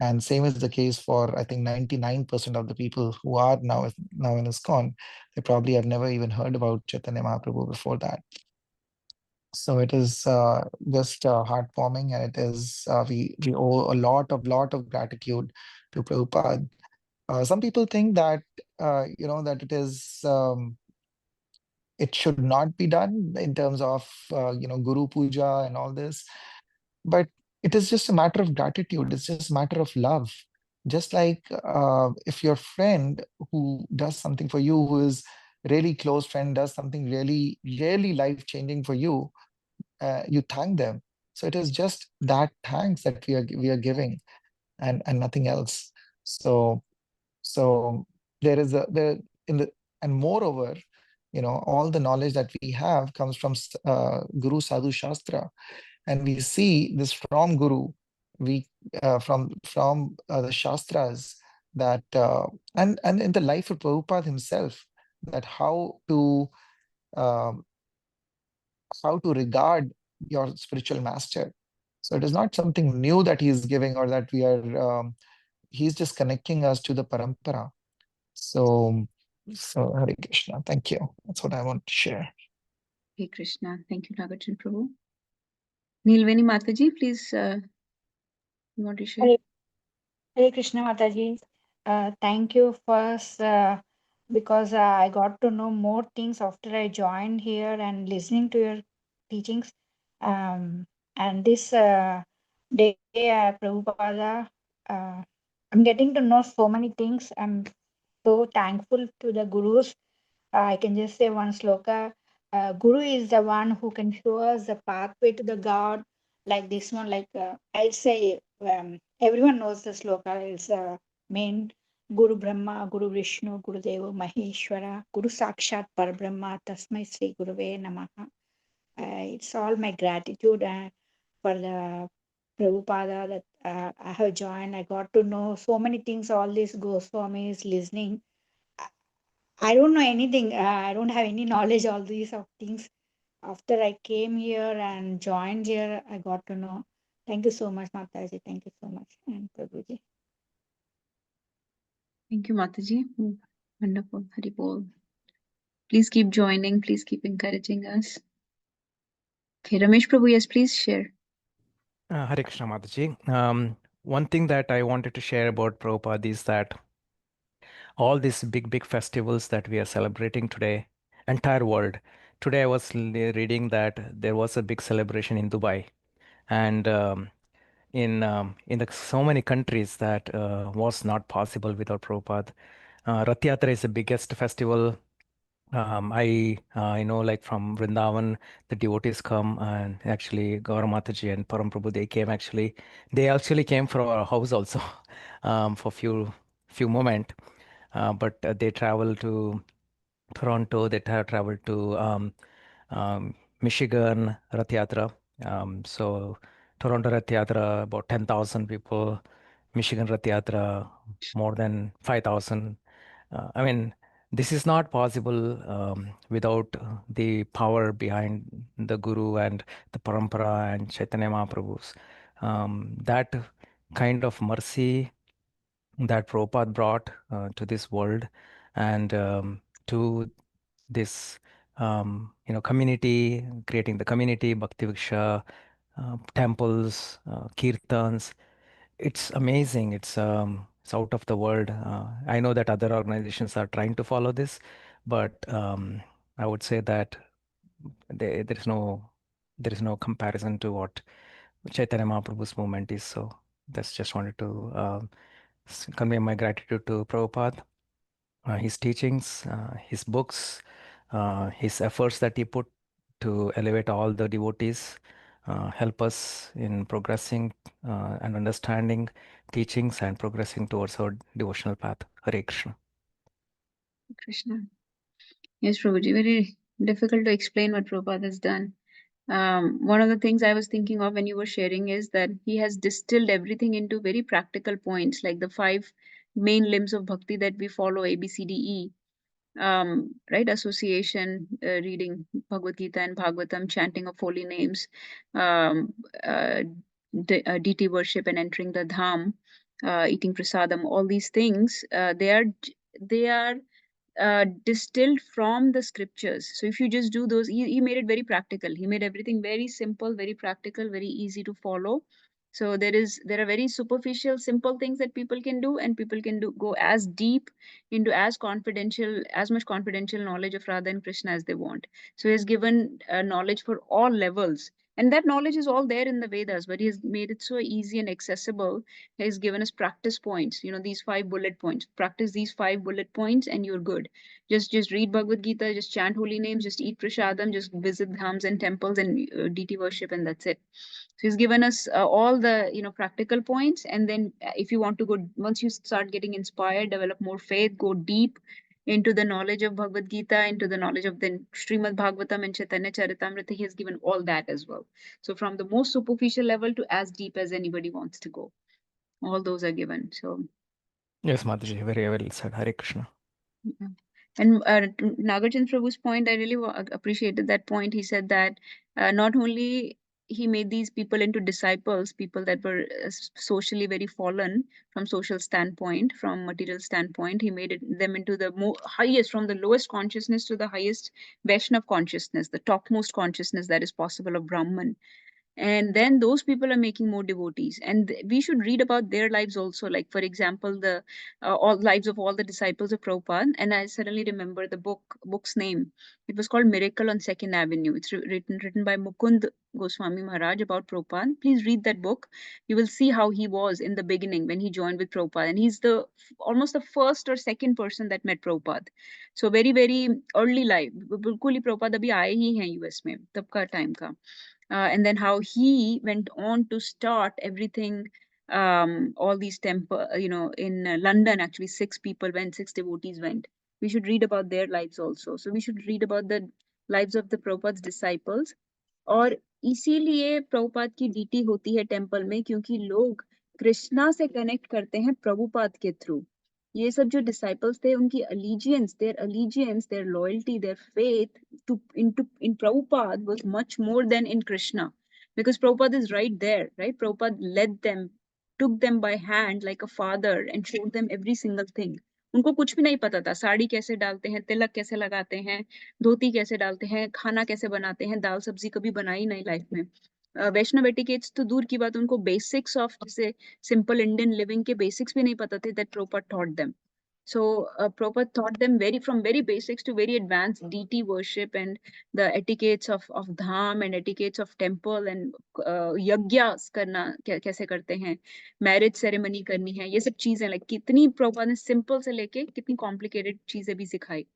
[SPEAKER 2] And same is the case for, I think, 99% of the people who are now in ISKCON. They probably have never even heard about Chaitanya Mahaprabhu before that. So it is just heartwarming, and it is we owe a lot of gratitude to Prabhupada. Some people think that that it is it should not be done in terms of Guru Puja and all this, but it is just a matter of gratitude. It's just a matter of love. Just like if your friend who does something for you, who is really close friend, does something really really life changing for you, you thank them. So it is just that thanks that we are giving, and nothing else. So there is and moreover, all the knowledge that we have comes from Guru Sadhu Shastra, and we see this from Guru, we from the Shastras, that and in the life of Prabhupada himself, that how to regard your spiritual master. So it is not something new that he is giving, or that we are he's just connecting us to the parampara. So Hare Krishna. Thank you. That's what I want to share.
[SPEAKER 1] Hey Krishna. Thank you, Nagarjun Prabhu. Neelveni Mataji, please, you want to share?
[SPEAKER 3] Hare Krishna Mataji. Thank you for because I got to know more things after I joined here and listening to your teachings. And this day, Prabhupada, I'm getting to know so many things. I'm so thankful to the gurus. I can just say one sloka. Guru is the one who can show us the pathway to the God, like this one. Like I'll say, everyone knows the sloka. It's main Guru Brahma, Guru Vishnu, Guru Deva Maheshwara, Guru Sakshat Parabrahma, Tasmai Sri Guruve Namaha. It's all my gratitude for the Prabhupada that I have joined. I got to know so many things, all these Goswamis listening. I don't know anything. I don't have any knowledge, all these of things. After I came here and joined here, I got to know. Thank you so much, Mataji. Thank you so much. And Prabhuji.
[SPEAKER 1] Thank you, Mataji. Wonderful. Hari Bol. Please keep joining. Please keep encouraging us. Okay, Ramesh Prabhu, yes, please share.
[SPEAKER 8] Hare Krishna Mataji. One thing that I wanted to share about Prabhupada is that all these big festivals that we are celebrating today, entire world. Today I was reading that there was a big celebration in Dubai, and in so many countries that was not possible without Prabhupada. Rath Yatra is the biggest festival. I know, like from Vrindavan, the devotees come, and actually Gaura Mataji and Param Prabhu, they actually came from our house also for few moment. But they travel to Toronto, they have traveled to Michigan Rath Yatra. So Toronto Rath Yatra, about 10,000 people. Michigan Rath Yatra, more than 5,000. I mean, this is not possible without the power behind the Guru and the Parampara and Chaitanya Mahaprabhus. That kind of mercy that Prabhupada brought to this world and to this community, creating the community, Bhakti Viksha, temples, kirtans. It's amazing. It's out of the world. I know that other organizations are trying to follow this, but I would say that there is no comparison to what Chaitanya Mahaprabhu's movement is. So that's just wanted to convey my gratitude to Prabhupada, his teachings, his books, his efforts that he put to elevate all the devotees, help us in progressing and understanding teachings and progressing towards our devotional path. Hare Krishna.
[SPEAKER 1] Krishna. Yes, Prabhuji, very difficult to explain what Prabhupada has done. One of the things I was thinking of when you were sharing is that he has distilled everything into very practical points, like the 5 main limbs of bhakti that we follow, A, B, C, D, E. Right? Association, reading Bhagavad Gita and Bhagavatam, chanting of holy names, deity worship and entering the dham, eating prasadam, all these things, they are distilled from the scriptures. So if you just do those, he made it very practical. He made everything very simple, very practical, very easy to follow. So there are very superficial, simple things that people can do, and people can go as deep into as much confidential knowledge of Radha and Krishna as they want. So he has given knowledge for all levels. And that knowledge is all there in the Vedas, but he has made it so easy and accessible. He has given us practice points, these 5 bullet points. Practice these 5 bullet points and you're good. Just read Bhagavad Gita, just chant holy names, just eat prasadam, just visit dhams and temples and deity worship, and that's it. So he's given us all the practical points. And then if you want to go, once you start getting inspired, develop more faith, go deep into the knowledge of Bhagavad Gita, into the knowledge of the Srimad Bhagavatam and Chaitanya Charitamrita, he has given all that as well. So from the most superficial level to as deep as anybody wants to go, all those are given. So
[SPEAKER 8] Yes, Mataji, very well said. Hare Krishna.
[SPEAKER 1] yeah. And Nagarjun Prabhu's point, I really appreciated that point. He said that not only he made these people into disciples, people that were socially very fallen from social standpoint, from material standpoint, he made them into the highest, from the lowest consciousness to the highest Vaishnav consciousness, the topmost consciousness that is possible of Brahman. And then those people are making more devotees, and we should read about their lives also. Like, for example, the all lives of all the disciples of Prabhupada. And I suddenly remember the book's name. It was called Miracle on Second Avenue. It's written by Mukund Goswami Maharaj about Prabhupada. Please read that book. You will see how he was in the beginning when he joined with Prabhupada, and he's the almost the first or second person that met Prabhupada. So very very early life. बिल्कुल ही Prabhupada अभी आए ही हैं US में तब का time का. And then how he went on to start everything, all these temple, in London, actually 6 people went, 6 devotees went. We should read about their lives also. So we should read about the lives of the Prabhupada's disciples. और इसीलिए प्रभुपाद की DT होती है temple में, क्योंकि लोग कृष्णा से connect करते हैं प्रभुपाद के थ्रू. ये सब जो डिसाइपल्स थे, उनकी allegiance, their loyalty, their faith in Prabhupada was much more than in Krishna, because Prabhupada is right there, right? Prabhupada led them, took them by hand like a father and showed them every single thing. उनको कुछ भी नहीं पता था, साड़ी कैसे डालते हैं, तिलक कैसे लगाते हैं, धोती कैसे डालते हैं, खाना कैसे बनाते हैं, दाल सब्जी कभी बनाई नहीं लाइफ में. वैष्णव एटिकेट्स तो दूर की बात, उनको बेसिक्स ऑफ जैसे सिंपल इंडियन लिविंग के बेसिक्स भी नहीं पता थे, that Prabhupada taught them. So Prabhupada taught them from very basics to very advanced deity worship and the etiquettes of dham and etiquettes of temple and yajnas करना कैसे करते हैं, marriage ceremony करनी है, ये सब चीजें like कितनी Prabhupada ने simple से लेके कितनी complicated चीजें भी सिखाई.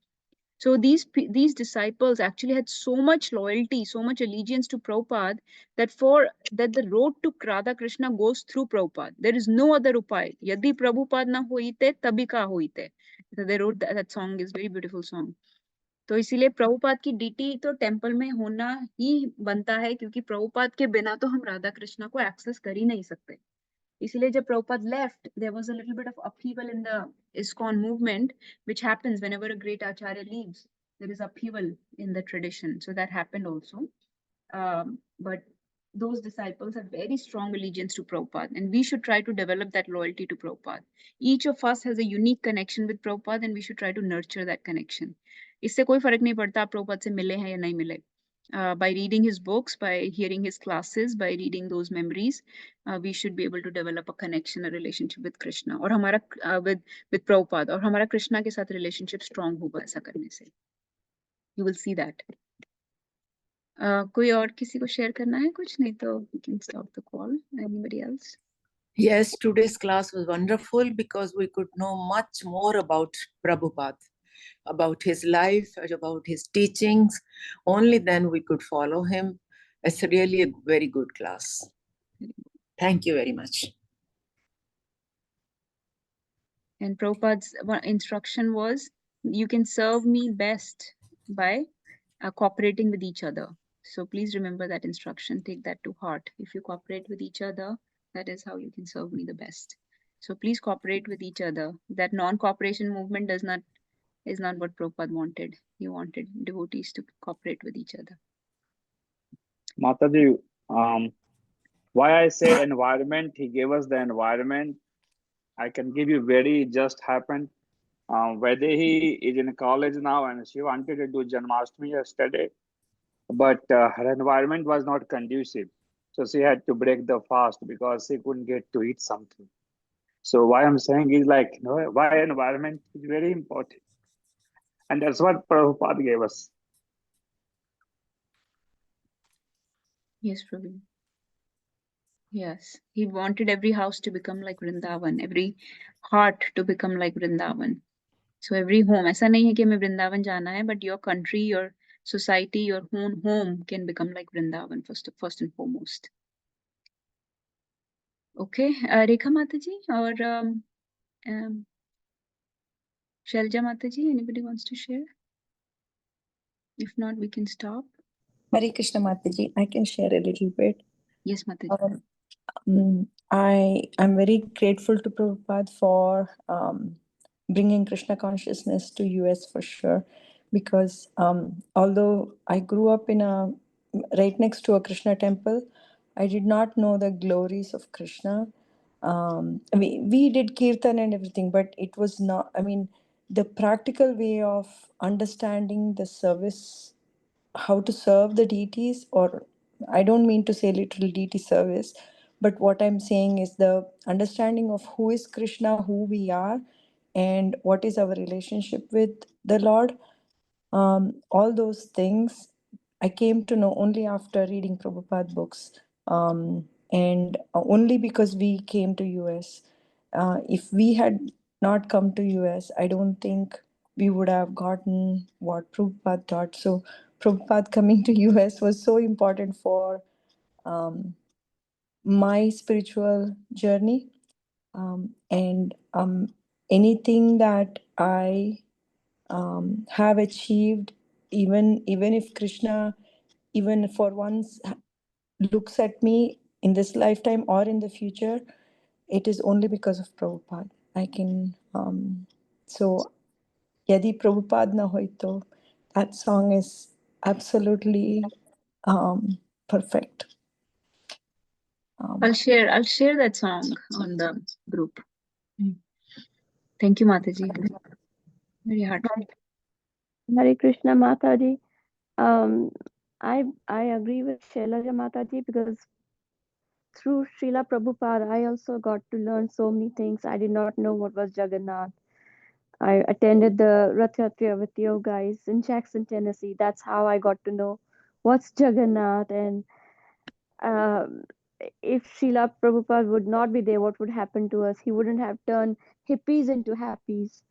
[SPEAKER 1] So these disciples actually had so much loyalty, so much allegiance to Prabhupada, that the road to Radha Krishna goes through Prabhupada. There is no other upay. Yadi Prabhupada na hoite, tabi ka hoite. So they wrote that song, is very beautiful song. तो इसीलिए प्रभुपाद की DT तो temple में होना ही बनता है, क्योंकि प्रभुपाद के बिना तो हम राधा कृष्णा को एक्सेस कर ही नहीं सकते. इसीलिए जब Prabhupada left, there was a little bit of upheaval in the ISKCON movement, which happens whenever a great acharya leaves. There is upheaval in the tradition, so that happened also. But those disciples have very strong allegiance to Prabhupada, and we should try to develop that loyalty to Prabhupada. Each of us has a unique connection with Prabhupada, and we should try to nurture that connection. इससे कोई फर्क नहीं पड़ता आप प्रभुपाद से मिले हैं या नहीं मिले. By reading his books, by hearing his classes, by reading those memories, we should be able to develop a connection, a relationship with Krishna, और हमारा with Prabhupada, और हमारा कृष्णा के साथ relationship strong होगा ऐसा करने से. You will see that. कोई और किसी को share करना है कुछ, नहीं तो we can stop the call. Anybody else?
[SPEAKER 9] Yes, today's class was wonderful because we could know much more about Prabhupada, about his life, about his teachings. Only then we could follow him. It's really a very good class. Thank you very much.
[SPEAKER 1] And Prabhupada's instruction was, you can serve me best by cooperating with each other. So please remember that instruction, take that to heart. If you cooperate with each other, that is how you can serve me the best. So please cooperate with each other. That non-cooperation movement is not what Prabhupada wanted. He wanted devotees to cooperate with each other.
[SPEAKER 7] Mataji, why I say environment, he gave us the environment. I can give you very just happened. Vaidehi is in college now and she wanted to do Janmashtami yesterday, but her environment was not conducive. So she had to break the fast because she couldn't get to eat something. So why I'm saying is like, why environment is very important. And that's what Prabhupada gave us.
[SPEAKER 1] Yes, Prabhu. Yes, he wanted every house to become like Vrindavan, every heart to become like Vrindavan. So every home, ऐसा नहीं है कि हमें वृंदावन जाना है, but your country, your society, your own home can become like Vrindavan first and foremost. Okay, Rekha Mataji or Shalja Mataji, anybody wants to share? If not, we can stop.
[SPEAKER 10] Hare Krishna Mataji, I can share a little bit.
[SPEAKER 1] Yes, Mataji.
[SPEAKER 10] I'm very grateful to Prabhupada for bringing Krishna consciousness to US for sure, because although I grew up in right next to a Krishna temple, I did not know the glories of Krishna. We did kirtan and everything, but it was not, the practical way of understanding the service, how to serve the deities or I don't mean to say literal deity service, but what I'm saying is the understanding of who is Krishna, who we are, and what is our relationship with the Lord. All those things I came to know only after reading Prabhupada books, and only because we came to US. If we had not come to US, I don't think we would have gotten what Prabhupada taught. So Prabhupada coming to US was so important for my spiritual journey, and anything that I have achieved, even if Krishna, even for once, looks at me in this lifetime or in the future, it is only because of Prabhupada. I can so Yadi Prabhupada na hoy to, that song is absolutely perfect.
[SPEAKER 1] I'll share that song on the group. Thank you, Mataji. Very heartfelt.
[SPEAKER 5] Hare Krishna Mataji. I agree with Shailaja Mataji, because through Srila Prabhupada, I also got to learn so many things. I did not know what was Jagannath. I attended the Rath Yatra with you guys in Jackson, Tennessee. That's how I got to know what's Jagannath. And if Srila Prabhupada would not be there, what would happen to us? He wouldn't have turned hippies into happies.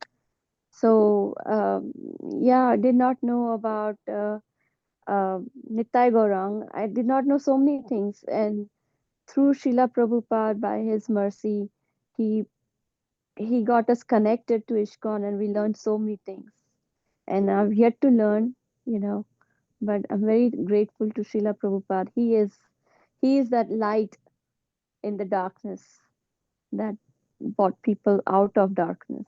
[SPEAKER 5] So yeah, I did not know about Nitai Gaurang. I did not know so many things. And through Srila Prabhupada, by his mercy, he got us connected to ISKCON, and we learned so many things. And I've yet to learn, but I'm very grateful to Srila Prabhupada. He is that light in the darkness that brought people out of darkness.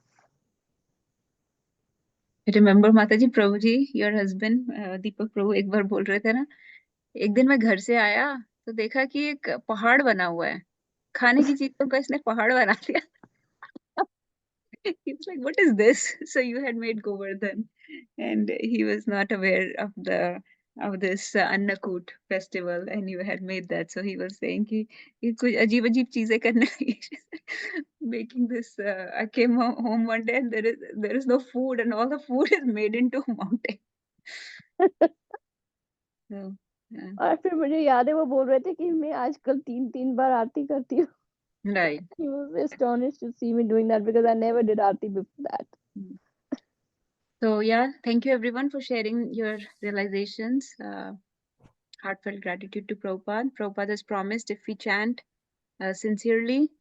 [SPEAKER 1] Remember Mataji, Prabhuji, your husband, Deepak Prabhu, एक बार बोल रहे थे ना, एक दिन मैं घर से आया तो देखा कि एक पहाड़ बना हुआ है, खाने की चीजों का इसने पहाड़ बना दिया. He was like, what is this? So you had made Govardhan, and he was not aware of this Annakut festival, and you had made that. So he was saying कि ये कुछ अजीब अजीब चीजें करना making this. I came home one day and there is no food, and all the food is made into a mountain. So, yeah.
[SPEAKER 5] और फिर मुझे याद है वो बोल रहे थे कि मैं आजकल 3 बार आरती करती हूँ.
[SPEAKER 1] Right.
[SPEAKER 5] He was astonished to see me doing that, because I never did aarti before that.
[SPEAKER 1] So yeah, thank you everyone for sharing your realizations. Heartfelt gratitude to Prabhupada. Prabhupada has promised, if we chant sincerely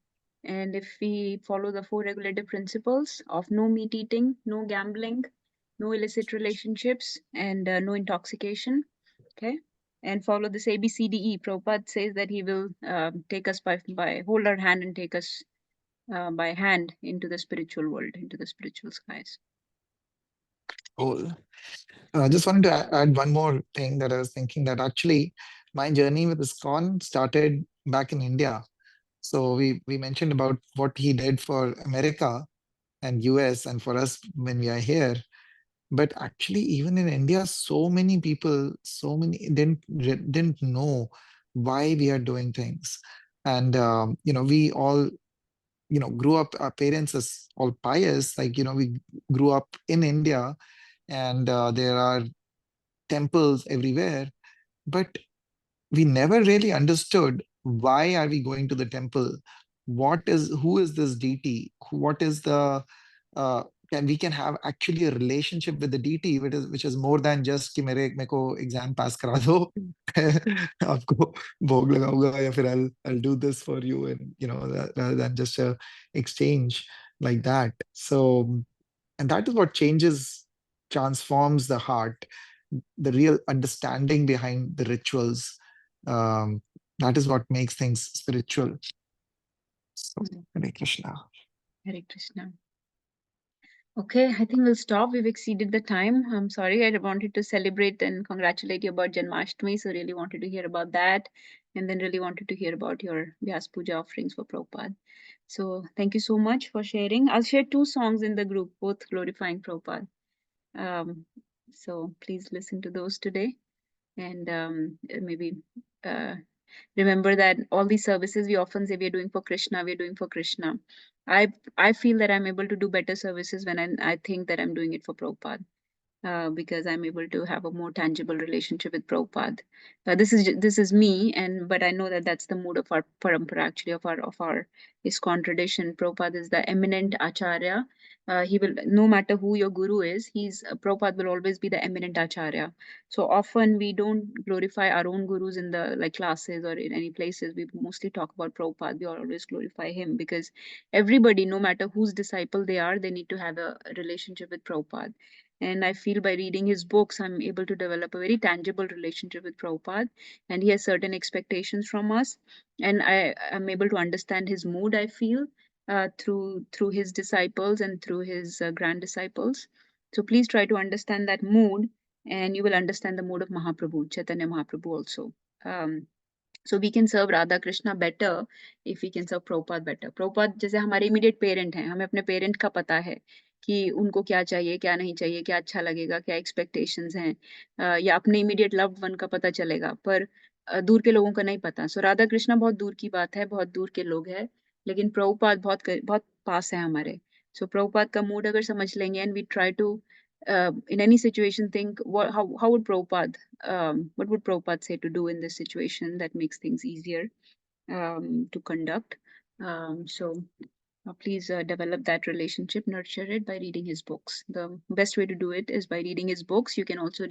[SPEAKER 1] and if we follow the 4 regulative principles of no meat eating, no gambling, no illicit relationships, and no intoxication, okay, and follow this ABCDE, Prabhupada says that he will take us by hold our hand and take us by hand into the spiritual world, into the spiritual skies.
[SPEAKER 2] Cool. I just wanted to add one more thing that I was thinking, that actually my journey with ISKCON started back in India. So we mentioned about what he did for America and US and for us when we are here. But actually, even in India, so many people, didn't know why we are doing things. And we all grew up, our parents is all pious, we grew up in India, and there are temples everywhere, but we never really understood why are we going to the temple, who is this deity, what is the we can have actually a relationship with the deity, which is more than just कि मेरे को exam pass करा दो आपको भोग लगाऊंगा या फिर I'll do this for you, and rather than just a exchange like that. So, and that is what transforms the heart, the real understanding behind the rituals. That is what makes things spiritual. So, Hare Krishna.
[SPEAKER 1] Hare Krishna. Okay, I think we'll stop. We've exceeded the time. I'm sorry. I wanted to celebrate and congratulate you about Janmashtami. So really wanted to hear about that. And then really wanted to hear about your Vyas Puja offerings for Prabhupada. So thank you so much for sharing. I'll share 2 songs in the group, both glorifying Prabhupada. So please listen to those today. and maybe remember that all these services we often say we are doing for Krishna, we are doing for Krishna. I feel that I'm able to do better services when I think that I'm doing it for Prabhupada. Because I'm able to have a more tangible relationship with Prabhupada. This is me, but I know that that's the mood of our parampara, actually, of our ISKCON tradition. Prabhupada is the eminent acharya. He will, no matter who your guru is, Prabhupada will always be the eminent acharya. So often we don't glorify our own gurus in the classes or in any places. We mostly talk about Prabhupada. We always glorify him because everybody, no matter whose disciple they are, they need to have a relationship with Prabhupada. And I feel by reading his books, I'm able to develop a very tangible relationship with Prabhupada. And he has certain expectations from us. And I am able to understand his mood, I feel, through his disciples and through his grand disciples. So please try to understand that mood, and you will understand the mood of Mahaprabhu, Chaitanya Mahaprabhu also. So we can serve Radha Krishna better if we can serve Prabhupada better. Prabhupada जैसे हमारे immediate parent हैं, हमें अपने parent का पता है कि उनको क्या चाहिए, क्या नहीं चाहिए, क्या अच्छा लगेगा, क्या expectations हैं, या अपने immediate loved one का पता चलेगा, पर दूर के लोगों का नहीं पता. So राधा कृष्णा बहुत दूर की बात है, बहुत दूर के लोग हैं, लेकिन प्रभुपाद बहुत पास है हमारे. So प्रभुपाद का mood अगर समझ लेंगे and we try to in any situation think how would Prabhupada what would Prabhupada say to do in this situation that makes things easier to conduct. So please develop that relationship, nurture it by reading his books. The best way to do it is by reading his books. You can also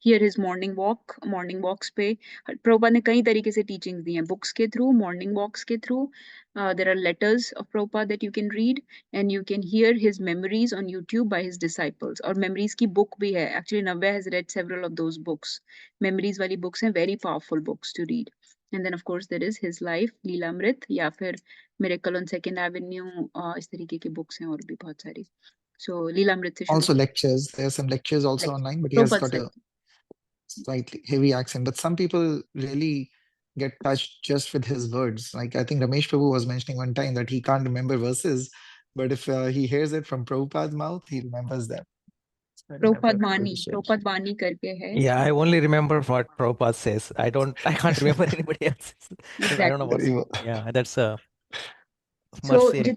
[SPEAKER 1] hear his morning walks पे Prabhupada ने कई तरीके से teachings दी हैं, books के through, morning walks के through. There are letters of Prabhupada that you can read, and you can hear his memories on YouTube by his disciples. और memories की book भी है. Actually, Navya has read several of those books. Memories वाली books हैं, very powerful books to read. And then of course there is his life, Leelamrit, या फिर Miracle on Second Avenue, इस तरीके की books हैं और भी बहुत सारी. So Leelamrit से शुरू
[SPEAKER 2] Also lectures. There are some lectures also online, but he has got a slightly heavy accent. But some people really get touched just with his words. Like I think Ramesh Prabhu was mentioning one time that he can't remember verses, but if he hears it from Prabhupada's mouth, he remembers them. So I think I
[SPEAKER 1] Prabhupada
[SPEAKER 2] thought it
[SPEAKER 1] Bani,
[SPEAKER 2] was shared.
[SPEAKER 1] Prabhupada Bani करके है.
[SPEAKER 8] Yeah, I only remember what Prabhupada says. I can't remember anybody else's. I don't know
[SPEAKER 1] Exactly.
[SPEAKER 8] what's. Yeah, that's a
[SPEAKER 1] So
[SPEAKER 8] mercy.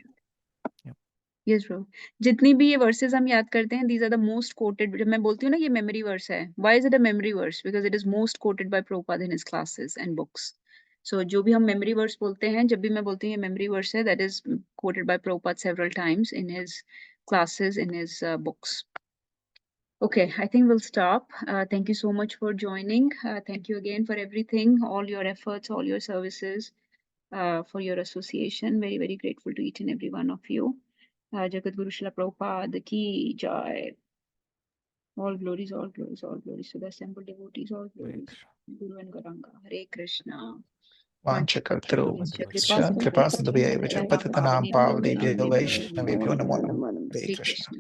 [SPEAKER 1] yes bro, जितनी भी ये verses हम याद करते हैं, these are the most quoted. जब मैं बोलती हूँ ना ये memory verse है, why is it a memory verse? Because it is most quoted by Prabhupada in his classes and books. So जो भी हम memory verse बोलते हैं, जब भी मैं बोलती हूँ ये memory verse है, that is quoted by Prabhupada several times in his classes, in his books. Okay, I think we'll stop. Thank you so much for joining. Thank you again for everything, all your efforts, all your services, for your association. Very, very grateful to each and every one of you. Jagat Guru Srila Prabhupada ki jai. All glories, all glories, all glories to the assembled devotees, all glories. Guru and Gauranga. Hare Krishna.
[SPEAKER 2] Vanchakatru, Kripa Sindhubhya, Patitanam Pavanebhyo Vaishnavebhyo Namo Namo. Hare Krishna.